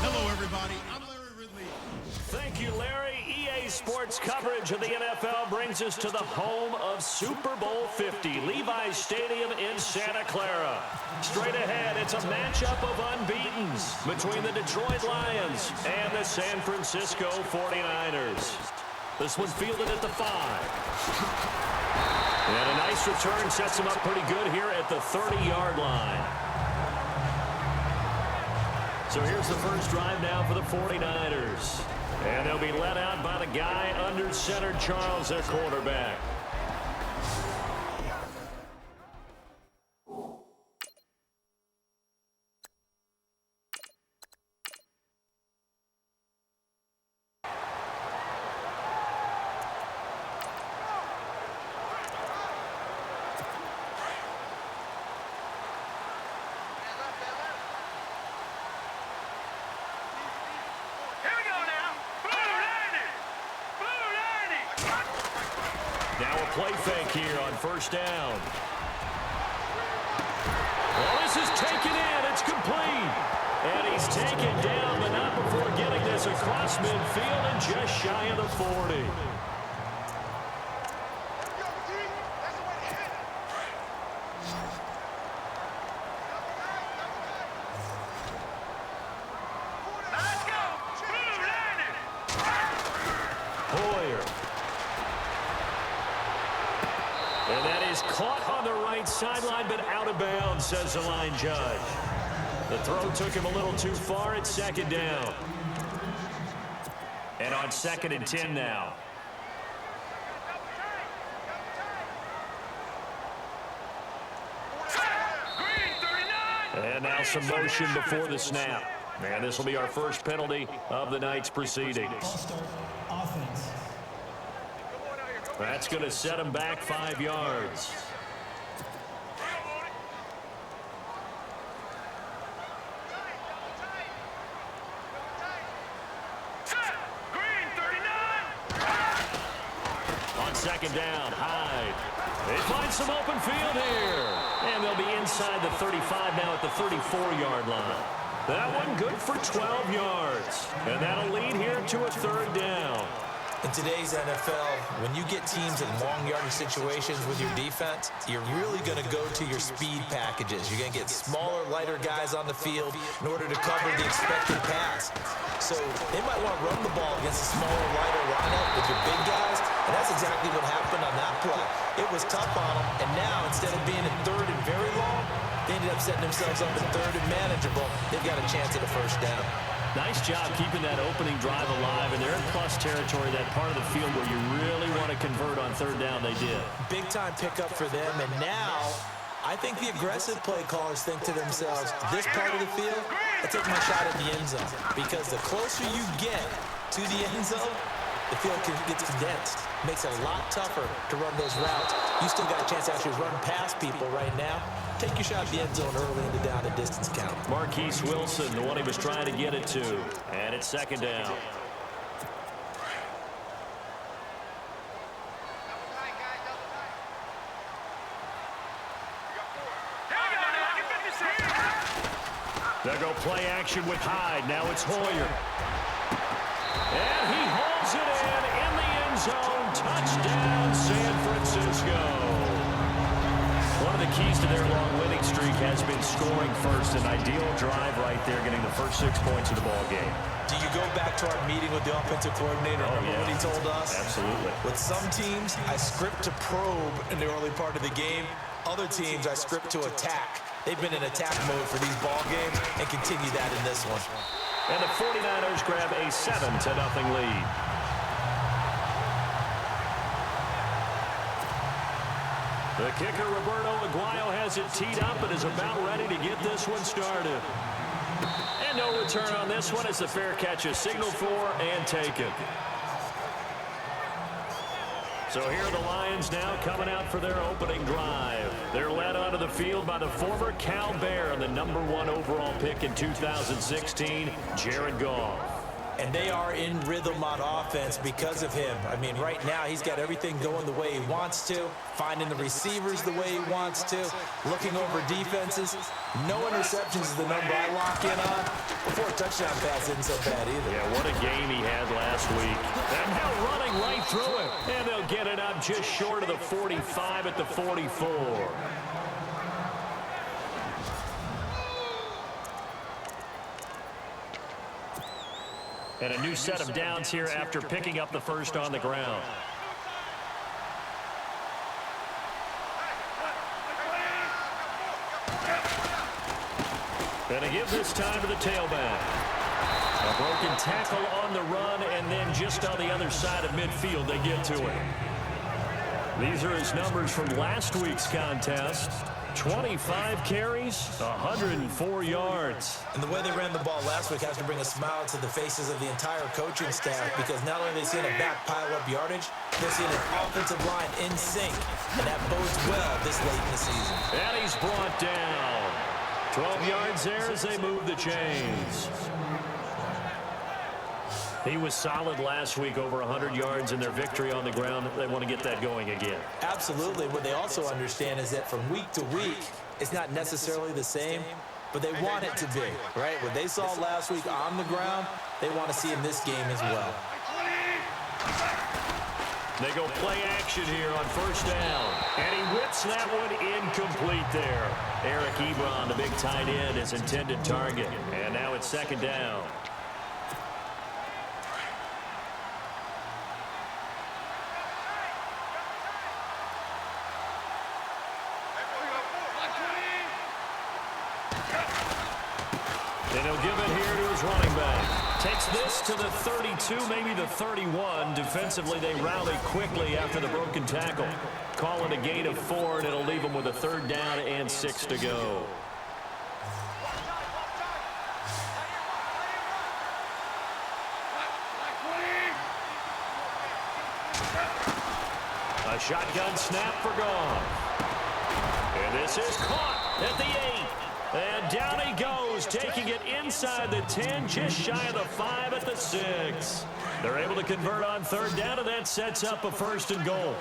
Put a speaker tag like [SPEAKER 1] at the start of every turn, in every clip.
[SPEAKER 1] Hello, everybody. I'm Larry Ridley.
[SPEAKER 2] Thank you, Larry. EA Sports coverage of the NFL brings us to the home of Super Bowl 50, Levi's Stadium in Santa Clara. Straight ahead, it's a matchup of unbeatens between the Detroit Lions and the San Francisco 49ers. This one fielded at the 5. And a nice return sets him up pretty good here at the 30-yard line. So here's the first drive now for the 49ers. And they'll be led out by the guy under center, Charles, their quarterback. Now a play fake here on first down. Well, this is taken in. It's complete. And he's taken down, but not before getting this across midfield and just shy of the 40. And that is caught on the right sideline, but out of bounds, says the line judge. The throw took him a little too far at second down. And on 2nd and 10 now. And now some motion before the snap. And this will be our first penalty of the night's proceedings.
[SPEAKER 3] Offense.
[SPEAKER 2] That's going to set him back 5 yards. On 2nd down, Hyde. They find some open field here. And they'll be inside the 35 now at the 34-yard line. That one good for 12 yards. And that'll lead here to a 3rd down.
[SPEAKER 4] In today's NFL, when you get teams in long yardage situations with your defense, you're really going to go to your speed packages. You're going to get smaller, lighter guys on the field in order to cover the expected pass. So they might want to run the ball against a smaller, lighter lineup with your big guys, and that's exactly what happened on that play. It was tough on them, and now instead of being in 3rd and very long, they ended up setting themselves up in 3rd and manageable. They've got a chance at a 1st down.
[SPEAKER 2] Nice job keeping that opening drive alive, and they're in plus territory, that part of the field where you really want to convert on 3rd down. They did.
[SPEAKER 4] Big-time pickup for them, and now I think the aggressive play callers think to themselves, this part of the field, I take my shot at the end zone, because the closer you get to the end zone, the field gets condensed. Makes it a lot tougher to run those routes. You still got a chance to actually run past people right now. Take your shot at the end zone early in the down and distance count.
[SPEAKER 2] Marquise Wilson, the one he was trying to get it to. And it's 2nd down. They'll go play action with Hyde. Now it's Hoyer. And he holds it in the end zone. Touchdown, San Francisco. One of the keys to their long winning streak has been scoring first. An ideal drive right there, getting the first 6 points of the ball game.
[SPEAKER 4] Do you go back to our meeting with the offensive coordinator? Remember what he told us?
[SPEAKER 2] Absolutely.
[SPEAKER 4] With some teams, I script to probe in the early part of the game. Other teams, I script to attack. They've been in attack mode for these ball games and continue that in this one.
[SPEAKER 2] And the 49ers grab a 7-0 lead. The kicker, Roberto Aguayo, has it teed up and is about ready to get this one started. And no return on this one as the fair catch is signaled for and taken. So here are the Lions now coming out for their opening drive. They're led onto the field by the former Cal Bear and the #1 overall pick in 2016, Jared Goff.
[SPEAKER 4] And they are in rhythm on offense because of him. I mean, right now, he's got everything going the way he wants to, finding the receivers the way he wants to, looking over defenses. No interceptions is the number I lock in on. 4 touchdown pass isn't so bad either.
[SPEAKER 2] Yeah, what a game he had last week. And now running right through it. And they'll get it up just short of the 45 at the 44. And a new set of downs here after picking up the first on the ground. And a give this time to the tailback. A broken tackle on the run, and then just on the other side of midfield, they get to it. These are his numbers from last week's contest. 25 carries, 104 yards.
[SPEAKER 4] And the way they ran the ball last week has to bring a smile to the faces of the entire coaching staff, because not only are they seeing a back pile up yardage, they're seeing an offensive line in sync, and that bodes well this late in the season.
[SPEAKER 2] And he's brought down. 12 yards there as they move the chains. He was solid last week, over 100 yards in their victory on the ground. They want to get that going again.
[SPEAKER 4] Absolutely. What they also understand is that from week to week, it's not necessarily the same, but they want it to be, right? What they saw last week on the ground, they want to see in this game as well.
[SPEAKER 2] They go play action here on first down. And he whips that one incomplete there. Eric Ebron, the big tight end, his intended target. And now it's second down. And he'll give it here to his running back. Takes this to the 32, maybe the 31. Defensively, they rally quickly after the broken tackle. Call it a gain of 4, and it'll leave them with a third down and 6 to go. A shotgun snap for Goff. And this is caught at the 8. And down he goes, taking it inside the 10, just shy of the 5 at the 6. They're able to convert on third down, and that sets up a first and goal.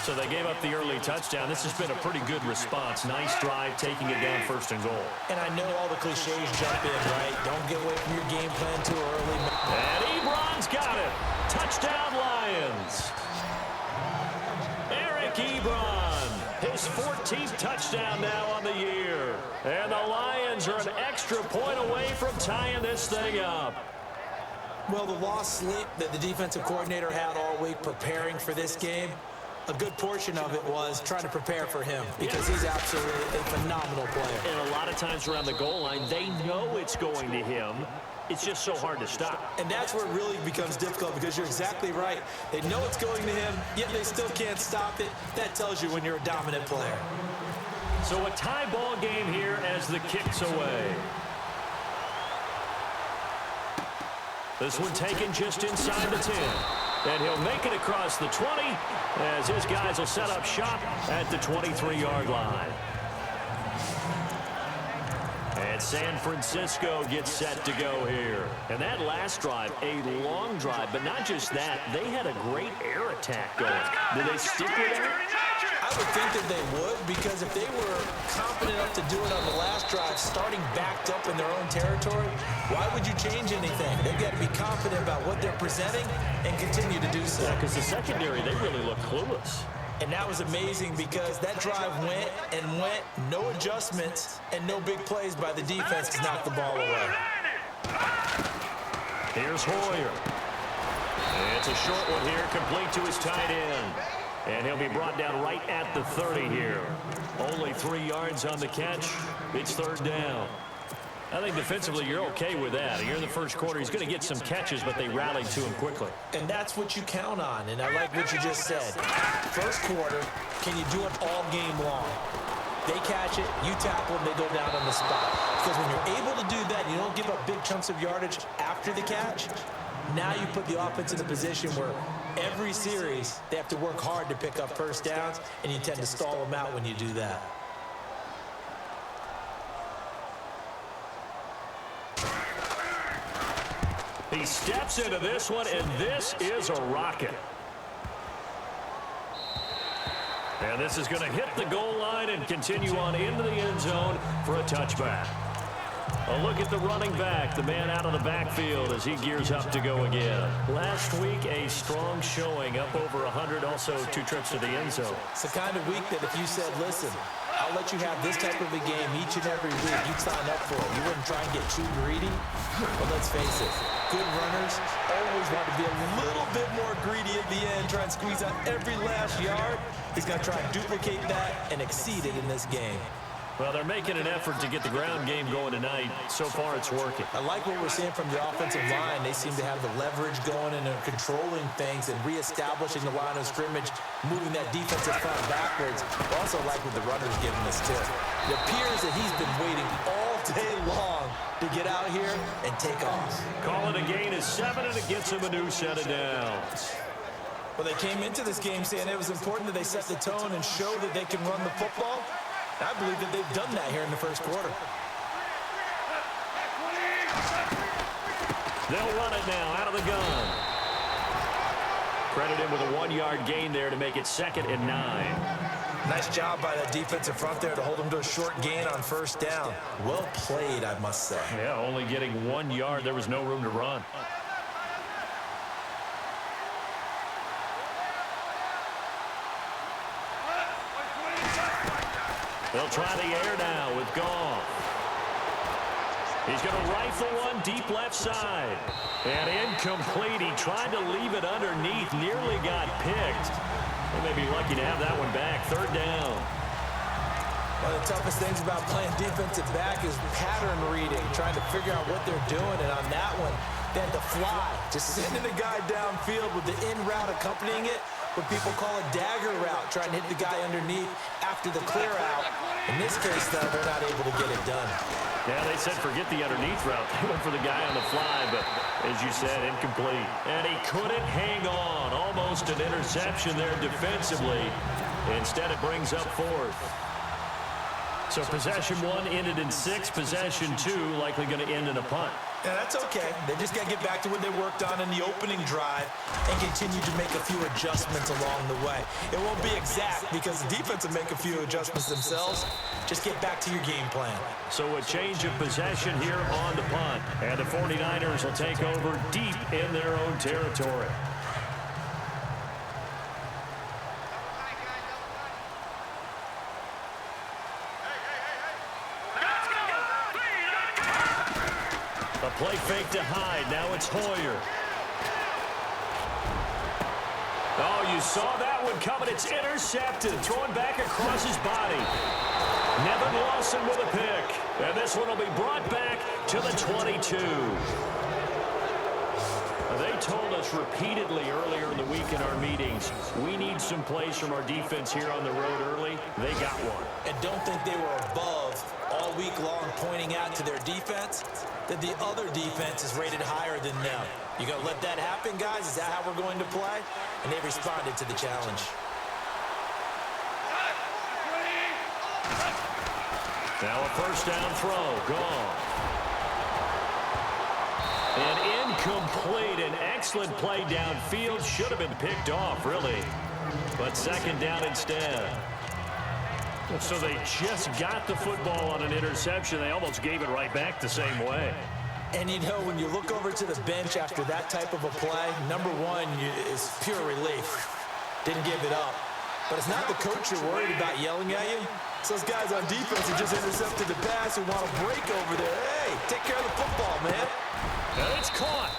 [SPEAKER 2] So they gave up the early touchdown. This has been a pretty good response. Nice drive, taking it down first and goal.
[SPEAKER 4] And I know all the cliches jump in, right? Don't get away from your game plan too early.
[SPEAKER 2] And Ebron's got it. Touchdown, Lions. Eric Ebron, his 14th touchdown now on the year. And the Lions are an extra point away from tying this thing up.
[SPEAKER 4] Well, the lost sleep that the defensive coordinator had all week preparing for this game, a good portion of it was trying to prepare for him, because he's absolutely a phenomenal player.
[SPEAKER 2] And a lot of times around the goal line, they know it's going to him. It's just so hard to stop.
[SPEAKER 4] And that's where it really becomes difficult, because you're exactly right. They know it's going to him, yet they still can't stop it. That tells you when you're a dominant player.
[SPEAKER 2] So a tie ball game here as the kick's away. This one taken just inside the 10. And he'll make it across the 20 as his guys will set up shop at the 23-yard line. And San Francisco gets set to go here. And that last drive, a long drive, but not just that, they had a great air attack going. Did they stick with that?
[SPEAKER 4] I would think that they would, because if they were confident enough to do it on the last drive, starting backed up in their own territory, why would you change anything? They've got to be confident about what they're presenting and continue to do so.
[SPEAKER 2] Yeah, because the secondary, they really look clueless.
[SPEAKER 4] And that was amazing, because that drive went and went, no adjustments and no big plays by the defense to knock the ball away.
[SPEAKER 2] Here's Hoyer. It's a short one here, complete to his tight end. And he'll be brought down right at the 30 here. Only 3 yards on the catch. It's third down. I think defensively you're okay with that. Here in the first quarter, he's going to get some catches, but they rallied to him quickly.
[SPEAKER 4] And that's what you count on, and I like what you just said. First quarter, can you do it all game long? They catch it, you tackle them, they go down on the spot. Because when you're able to do that, you don't give up big chunks of yardage after the catch. Now you put the offense in a position where every series they have to work hard to pick up first downs, and you tend to stall them out when you do that.
[SPEAKER 2] He steps into this one, and this is a rocket. And this is going to hit the goal line and continue on into the end zone for a touchback. A look at the running back, the man out of the backfield as he gears up to go again. Last week, a strong showing, up over 100, also 2 trips to the end zone.
[SPEAKER 4] It's the kind of week that if you said, listen, I'll let you have this type of a game each and every week, you'd sign up for it. You wouldn't try and get too greedy. But let's face it, good runners always want to be a little bit more greedy at the end, try and squeeze out every last yard. He's going to try and duplicate that and exceed it in this game.
[SPEAKER 2] Well, they're making an effort to get the ground game going tonight. So far, it's working.
[SPEAKER 4] I like what we're seeing from the offensive line. They seem to have the leverage going and they're controlling things and reestablishing the line of scrimmage, moving that defensive front backwards. I also like what the runner's giving us, too. It appears that he's been waiting all day long to get out here and take off.
[SPEAKER 2] Calling a gain is 7, and it gets him a new set of downs.
[SPEAKER 4] Well, they came into this game saying it was important that they set the tone and show that they can run the football. I believe that they've done that here in the first quarter.
[SPEAKER 2] They'll run it now out of the gun. Credit him with a 1-yard gain there to make it 2nd and 9.
[SPEAKER 4] Nice job by that defensive front there to hold them to a short gain on first down. Well played, I must say.
[SPEAKER 2] Yeah, only getting 1 yard. There was no room to run. They'll try the air now with Goff. He's going to rifle one deep left side. And incomplete. He tried to leave it underneath. Nearly got picked. They may be lucky to have that one back. 3rd down.
[SPEAKER 4] One of the toughest things about playing defensive back is pattern reading, trying to figure out what they're doing. And on that one, they had to fly. Just sending the guy downfield with the in route accompanying it. What people call a dagger route, trying to hit the guy underneath after the clear out. In this case, though, they're not able to get it done.
[SPEAKER 2] Yeah, they said forget the underneath route. They went for the guy on the fly, but as you said, incomplete. And he couldn't hang on. Almost an interception there defensively. Instead, it brings up 4th. So possession 1 ended in 6. Possession 2 likely going to end in a punt.
[SPEAKER 4] Yeah, that's okay. They just got to get back to what they worked on in the opening drive and continue to make a few adjustments along the way. It won't be exact because the defense will make a few adjustments themselves. Just get back to your game plan.
[SPEAKER 2] So a change of possession here on the punt. And the 49ers will take over deep in their own territory. A play fake to Hyde. Now it's Hoyer. Oh, you saw that one coming. It's intercepted. Throwing back across his body. Nevin Lawson with a pick. And this one will be brought back to the 22. They told us repeatedly earlier in the week in our meetings, we need some plays from our defense here on the road early. They got one.
[SPEAKER 4] And don't think they were above all week long pointing out to their defense that the other defense is rated higher than them. You gonna let that happen, guys? Is that how we're going to play? And they responded to the challenge.
[SPEAKER 2] Now a first down throw. Gone. And incomplete. An excellent play downfield. Should have been picked off, really. But 2nd down instead. So they just got the football on an interception. They almost gave it right back the same way.
[SPEAKER 4] And, you know, when you look over to the bench after that type of a play, number one is pure relief. Didn't give it up. But it's not the coach you're worried about yelling at you. It's those guys on defense who just intercepted the pass who want to break over there. Hey, take care of the football, man.
[SPEAKER 2] And it's caught.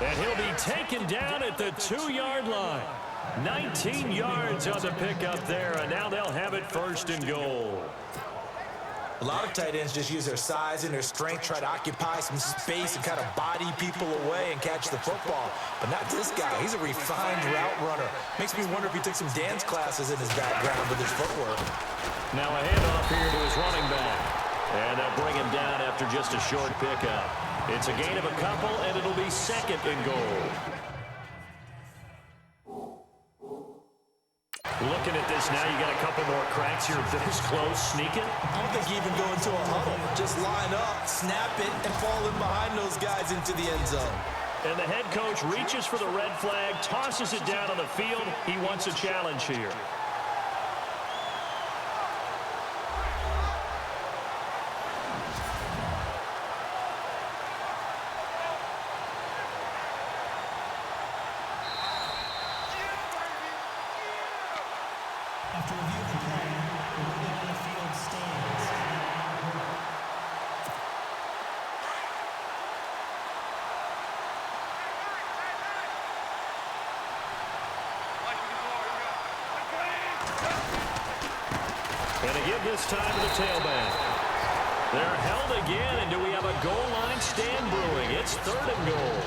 [SPEAKER 2] And he'll be taken down at the 2-yard line. 19 yards on the pickup there, and now they'll have it 1st and goal.
[SPEAKER 4] A lot of tight ends just use their size and their strength, try to occupy some space and kind of body people away and catch the football. But not this guy. He's a refined route runner. Makes me wonder if he took some dance classes in his background with his footwork.
[SPEAKER 2] Now a handoff here to his running back. And they'll bring him down after just a short pickup. It's a gain of a couple, and it'll be 2nd and goal. Looking at this now, you got a couple more cracks here. This close, sneaking.
[SPEAKER 4] I don't think you even go into a huddle. Just line up, snap it, and fall in behind those guys into the end zone.
[SPEAKER 2] And the head coach reaches for the red flag, tosses it down on the field. He wants a challenge here. Gonna give this time to the tailback. They're held again, and do we have a goal line stand brewing? It's 3rd and goal.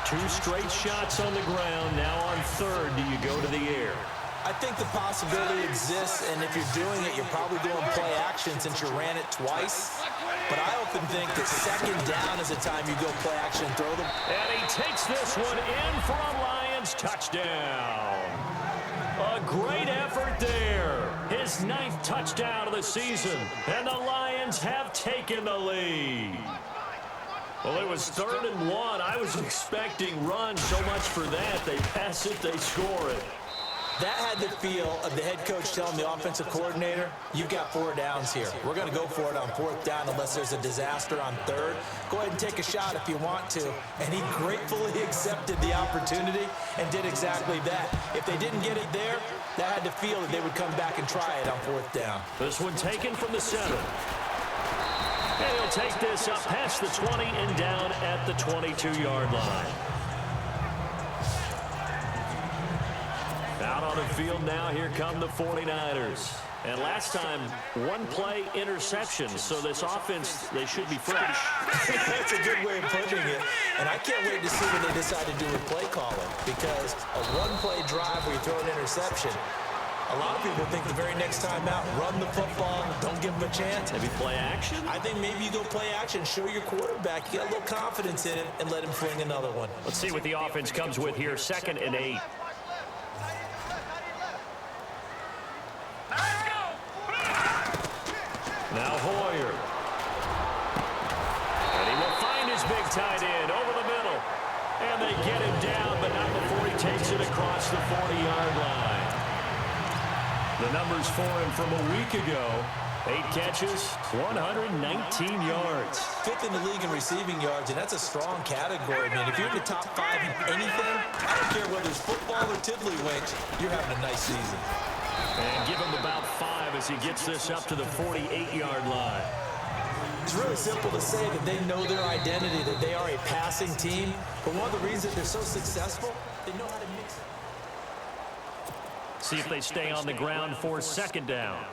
[SPEAKER 2] 2 straight shots on the ground. Now on 3rd, do you go to the air?
[SPEAKER 4] I think the possibility exists, and if you're doing it, you're probably doing play action since you ran it twice. But I often think that 2nd down is the time you go play action and throw them.
[SPEAKER 2] And he takes this one in for a Lions touchdown. A great effort there. His 9th touchdown of the season. And the Lions have taken the lead. Well, it was 3rd and 1. I was expecting run. So much for that. They pass it, they score it.
[SPEAKER 4] That had the feel of the head coach telling the offensive coordinator, you've got 4 downs here. We're going to go for it on 4th down unless there's a disaster on 3rd. Go ahead and take a shot if you want to. And he gratefully accepted the opportunity and did exactly that. If they didn't get it there, that had the feel that they would come back and try it on 4th down.
[SPEAKER 2] This one taken from the center. And he'll take this up past the 20 and down at the 22-yard line. Out on the field now, here come the 49ers. And last time, 1-play interception. So this offense, they should be fresh.
[SPEAKER 4] That's a good way of putting it. And I can't wait to see what they decide to do with play calling. Because a 1-play drive where you throw an interception, a lot of people think the very next time out, run the football, don't give them a chance.
[SPEAKER 2] Maybe play action?
[SPEAKER 4] I think maybe you go play action, show your quarterback, you got a little confidence in it, and let him fling another one.
[SPEAKER 2] Let's see what the offense comes with here. 2nd and 8. Now Hoyer. And he will find his big tight end over the middle. And they get him down, but not before he takes it across the 40-yard line. The numbers for him from a week ago. 8 catches, 119 yards.
[SPEAKER 4] 5th in the league in receiving yards, and that's a strong category. I mean, if you're in the top 5 in anything, I don't care whether it's football or tiddlywinks, you're having a nice season.
[SPEAKER 2] And give him about 5 as he gets this up to the 48-yard line.
[SPEAKER 4] It's really simple to say that they know their identity, that they are a passing team. But one of the reasons they're so successful, they know how to mix it.
[SPEAKER 2] See if they stay on the ground for 2nd down.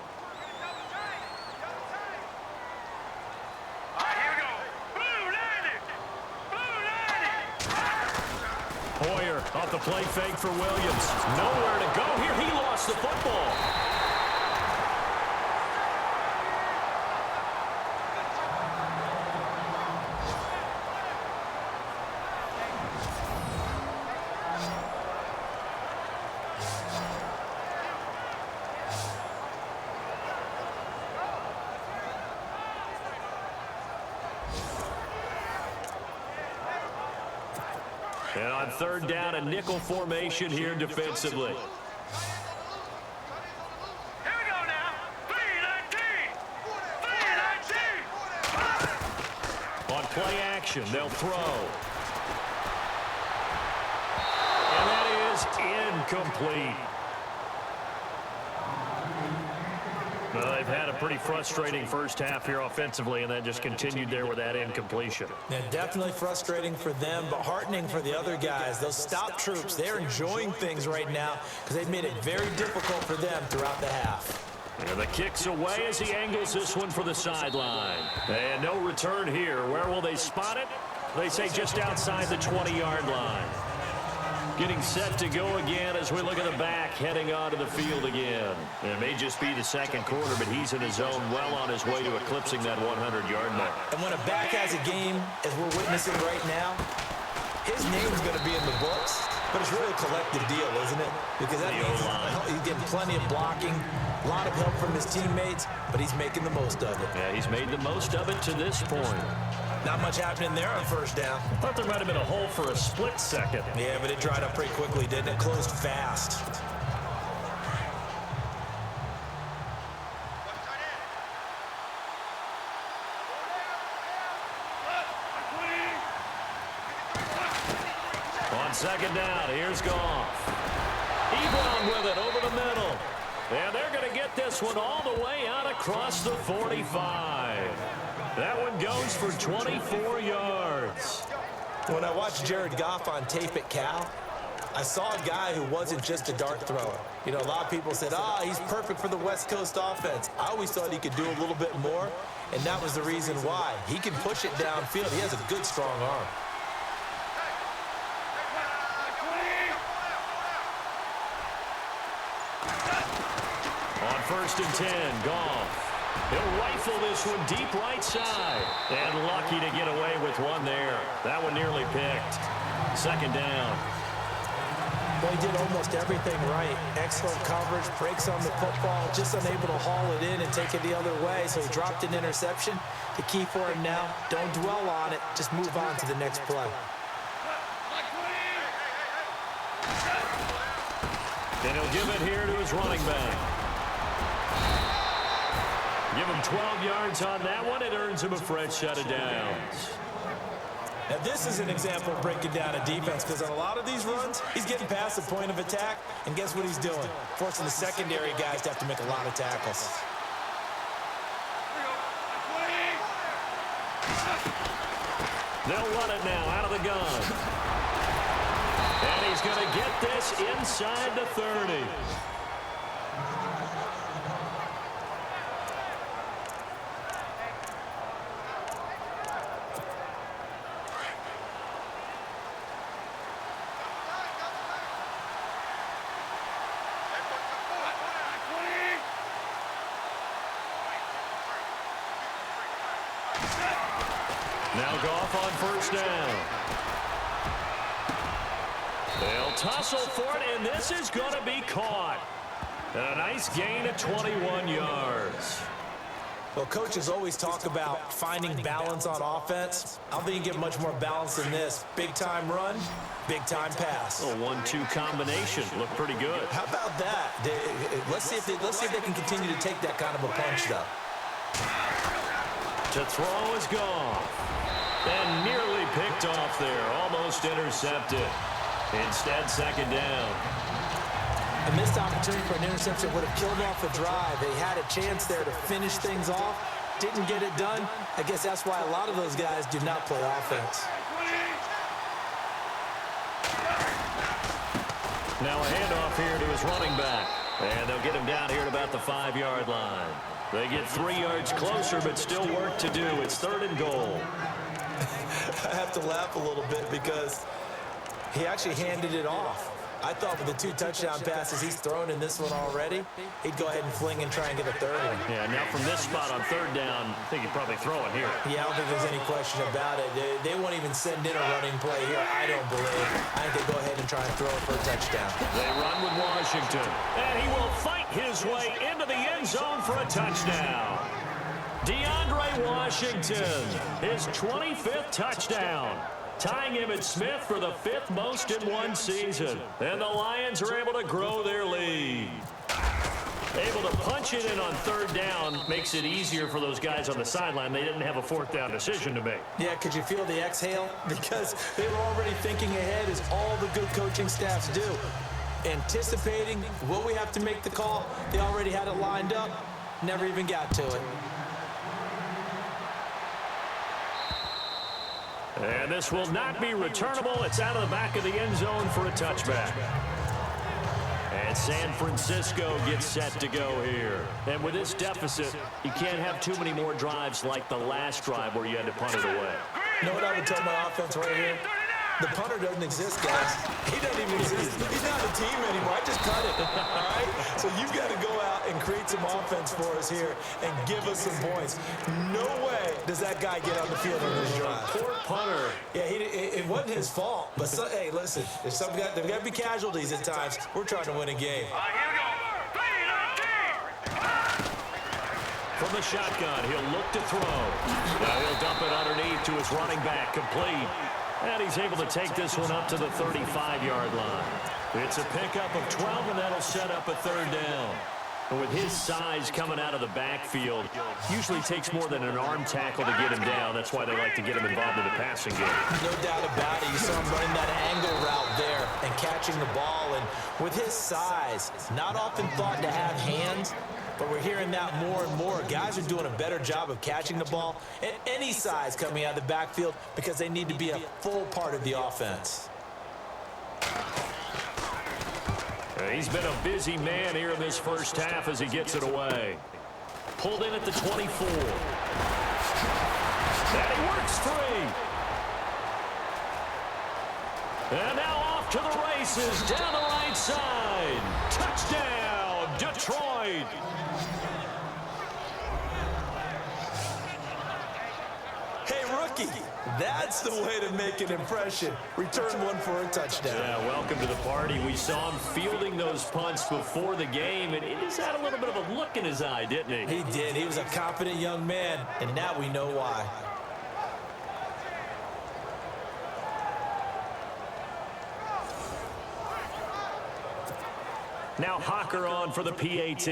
[SPEAKER 2] Hoyer off the play fake for Williams. Nowhere to go here. He lost the football. And on 3rd down, a nickel formation here defensively.
[SPEAKER 3] Here we go now. 3-19. 3-19.
[SPEAKER 2] On play action, they'll throw. And that is incomplete. Well, they've had a pretty frustrating first half here offensively, and that just continued there with that incompletion.
[SPEAKER 4] Yeah, definitely frustrating for them, but heartening for the other guys. Those stop troops, they're enjoying things right now because they've made it very difficult for them throughout the half.
[SPEAKER 2] And the kick's away as he angles this one for the sideline. And no return here. Where will they spot it? They say just outside the 20-yard line. Getting set to go again as we look at the back, heading onto the field again. It may just be the 2nd quarter, but he's in his zone, well on his way to eclipsing that 100-yard mark.
[SPEAKER 4] And when a back has a game, as we're witnessing right now, his name's going to be in the books, but it's really a collective deal, isn't it? Because that means he's getting plenty of blocking, a lot of help from his teammates, but he's making the most of it.
[SPEAKER 2] Yeah, he's made the most of it to this point.
[SPEAKER 4] Not much happening there on 1st down.
[SPEAKER 2] I thought there might have been a hole for a split second.
[SPEAKER 4] Yeah, but it dried up pretty quickly, didn't it? Closed fast.
[SPEAKER 2] On 2nd down, here's Goff. Ebron with it over the middle. And they're going to get this one all the way out across the 45. That one goes for 24 yards.
[SPEAKER 4] When I watched Jared Goff on tape at Cal, I saw a guy who wasn't just a dart thrower. You know, a lot of people said, he's perfect for the West Coast offense. I always thought he could do a little bit more, and that was the reason why. He can push it downfield. He has a good, strong arm.
[SPEAKER 2] On 1st and 10, Goff. He'll rifle this one deep right side. And lucky to get away with one there. That one nearly picked. 2nd down.
[SPEAKER 4] Well, he did almost everything right. Excellent coverage, breaks on the football, just unable to haul it in and take it the other way, so he dropped an interception. The key for him now, don't dwell on it, just move on to the next play.
[SPEAKER 2] And he'll give it here to his running back. Give him 12 yards on that one. It earns him a fresh set of downs.
[SPEAKER 4] Now, this is an example of breaking down a defense, because on a lot of these runs, he's getting past the point of attack, and guess what he's doing? Forcing the secondary guys to have to make a lot of tackles.
[SPEAKER 2] They'll run it now out of the gun. And he's going to get this inside the 30. Now Goff on 1st down. They'll tussle for it, and this is going to be caught. And a nice gain of 21 yards.
[SPEAKER 4] Well, coaches always talk about finding balance on offense. I don't think you get much more balance than this. Big-time run, big-time pass.
[SPEAKER 2] A 1-2 combination. Looked pretty good.
[SPEAKER 4] How about that? Let's see if they can continue to take that kind of a punch, though.
[SPEAKER 2] To throw is Goff. And nearly picked off there. Almost intercepted. Instead, 2nd down.
[SPEAKER 4] A missed opportunity for an interception would have killed off the drive. They had a chance there to finish things off. Didn't get it done. I guess that's why a lot of those guys do not play offense.
[SPEAKER 2] Now a handoff here to his running back. And they'll get him down here at about the 5-yard line. They get 3 yards closer, but still work to do. It's 3rd and goal.
[SPEAKER 4] I have to laugh a little bit because he actually handed it off. I thought with the 2 touchdown passes he's thrown in this one already, he'd go ahead and fling and try and get a 3rd one.
[SPEAKER 2] Yeah, now from this spot on 3rd down, I think he'd probably throw it here.
[SPEAKER 4] Yeah, I don't think there's any question about it. They won't even send in a running play here, I don't believe. I think they go ahead and try and throw it for a touchdown.
[SPEAKER 2] They run with Washington. And he will fight his way into the end zone for a touchdown. DeAndre Washington, his 25th touchdown. Tying him at Smith for the 5th most in one season. And the Lions are able to grow their lead. Able to punch it in on 3rd down makes it easier for those guys on the sideline. They didn't have a 4th down decision to make.
[SPEAKER 4] Yeah, could you feel the exhale? Because they were already thinking ahead, as all the good coaching staffs do. Anticipating, will we have to make the call? They already had it lined up. Never even got to it.
[SPEAKER 2] And this will not be returnable. It's out of the back of the end zone for a touchback. And San Francisco gets set to go here. And with this deficit, you can't have too many more drives like the last drive where you had to punt it away.
[SPEAKER 4] You know what I would tell my offense right here? The punter doesn't exist, guys. He doesn't even exist. He's not a team anymore. I just cut it, all right? So you've got to go out and create some offense for us here and give us some points. No way does that guy get on the field on this drive.
[SPEAKER 2] Poor punter.
[SPEAKER 4] Yeah, it wasn't his fault. But, hey, listen, there's got to be casualties at times. We're trying to win a game.
[SPEAKER 3] All right, here we go.
[SPEAKER 2] From the shotgun, he'll look to throw. Now he'll dump it underneath to his running back, complete. And he's able to take this one up to the 35-yard line. It's a pickup of 12, and that'll set up a 3rd down. And with his size coming out of the backfield, usually takes more than an arm tackle to get him down. That's why they like to get him involved in the passing game.
[SPEAKER 4] No doubt about it. You saw him running that angle route there and catching the ball. And with his size, not often thought to have hands, but we're hearing that more and more. Guys are doing a better job of catching the ball at any size coming out of the backfield because they need to be a full part of the offense.
[SPEAKER 2] He's been a busy man here in this first half as he gets it away. Pulled in at the 24. And he works free. And now off to the races down the right side. Touchdown, Detroit.
[SPEAKER 4] Hey, rookie, that's the way to make an impression. Return one for a touchdown.
[SPEAKER 2] Yeah, welcome to the party. We saw him fielding those punts before the game, and he just had a little bit of a look in his eye, didn't he?
[SPEAKER 4] He did. He was a confident young man, and now we know why.
[SPEAKER 2] Now Hawker on for the PAT.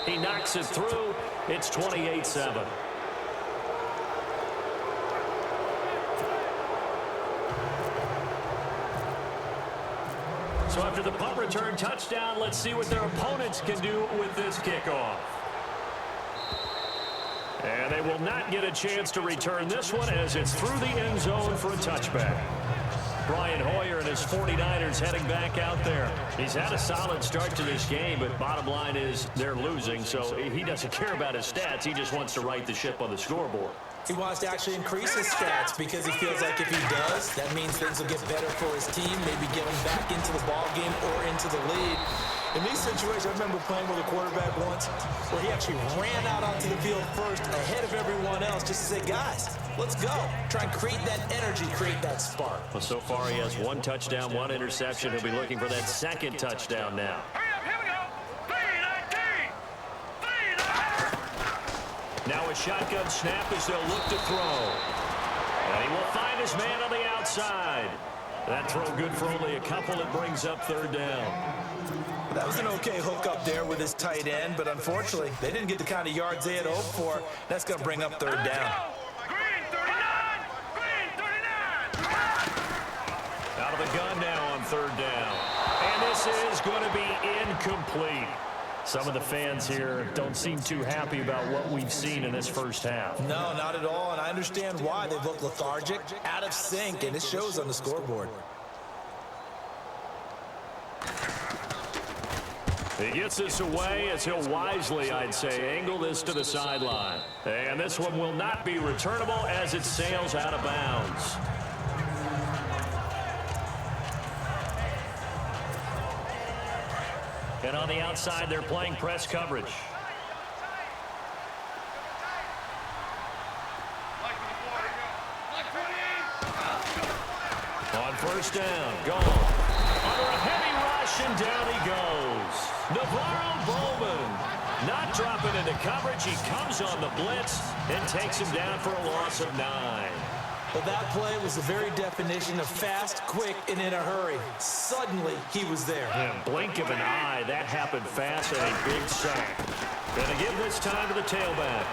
[SPEAKER 2] He knocks it through. It's 28-7. So after the punt return touchdown, let's see what their opponents can do with this kickoff. And they will not get a chance to return this one as it's through the end zone for a touchback. Brian Hoyer and his 49ers heading back out there. He's had a solid start to this game, but bottom line is they're losing, so he doesn't care about his stats. He just wants to right the ship on the scoreboard.
[SPEAKER 4] He wants to actually increase his stats because he feels like if he does, that means things will get better for his team, maybe get him back into the ball game or into the lead. In these situations, I remember playing with a quarterback once where he actually ran out onto the field first ahead of everyone else just to say, guys, let's go. Try and create that energy, create that spark.
[SPEAKER 2] Well, so far he has one touchdown, one interception. He'll be looking for that second touchdown now.
[SPEAKER 3] Hurry up, here we go. 3-19.
[SPEAKER 2] Now a shotgun snap as they'll look to throw. And he will find his man on the outside. That throw good for only a couple. It brings up third down.
[SPEAKER 4] That was an okay hook up there with his tight end, but unfortunately, they didn't get the kind of yards they had hoped for. That's going to bring up third down.
[SPEAKER 3] Green 39. Green 39.
[SPEAKER 2] Out of the gun now on third down. And this is going to be incomplete. Some of the fans here don't seem too happy about what we've seen in this first half.
[SPEAKER 4] No, not at all, and I understand why. They look lethargic, out of sync, and it shows on the scoreboard.
[SPEAKER 2] He gets this away as he'll wisely, I'd say, angle this to the sideline. And this one will not be returnable as it sails out of bounds. And on the outside, they're playing press coverage. On first down, gone. Under a heavy rush, and down he goes. Navarro Bowman not dropping into coverage. He comes on the blitz and takes him down for a loss of 9.
[SPEAKER 4] But that play was the very definition of fast, quick, and in a hurry. Suddenly, he was there.
[SPEAKER 2] In a blink of an eye, that happened fast and a big sack. Gonna give this time to the tailback.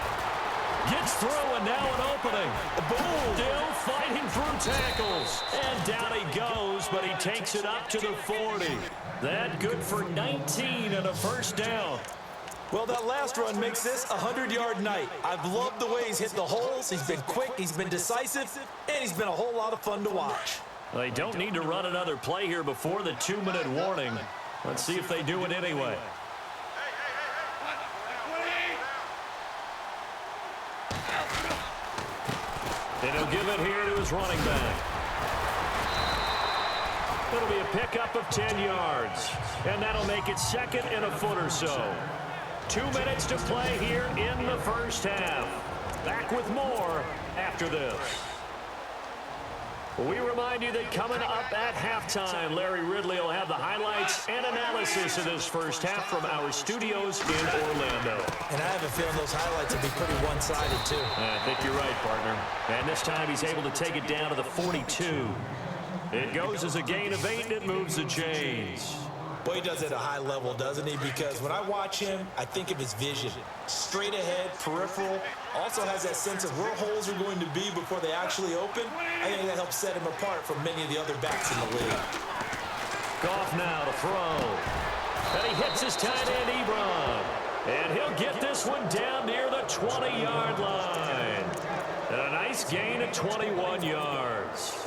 [SPEAKER 2] Gets through, and now an opening. Boom! Still fighting through tackles. And down he goes, but he takes it up to the 40. That good for 19 and a first down.
[SPEAKER 4] Well, that last run makes this a 100-yard night. I've loved the way he's hit the holes. He's been quick, he's been decisive, and he's been a whole lot of fun to watch.
[SPEAKER 2] They don't need to run another play here before the 2-minute warning. Let's see if they do it anyway. And he'll give it here to his running back. It'll be a pickup of 10 yards. And that'll make it second and a foot or so. 2 minutes to play here in the first half. Back with more after this. We remind you that coming up at halftime, Larry Ridley will have the highlights and analysis of this first half from our studios in Orlando.
[SPEAKER 4] And I have a feeling those highlights will be pretty one-sided, too.
[SPEAKER 2] I think you're right, partner. And this time he's able to take it down to the 42. It goes as a gain of 8, and it moves the chains.
[SPEAKER 4] Boy, he does it at a high level, doesn't he? Because when I watch him, I think of his vision. Straight ahead, peripheral. Also has that sense of where holes are going to be before they actually open. I think that helps set him apart from many of the other backs in the league.
[SPEAKER 2] Goff now to throw. And he hits his tight end, Ebron. And he'll get this one down near the 20-yard line. And a nice gain of 21 yards.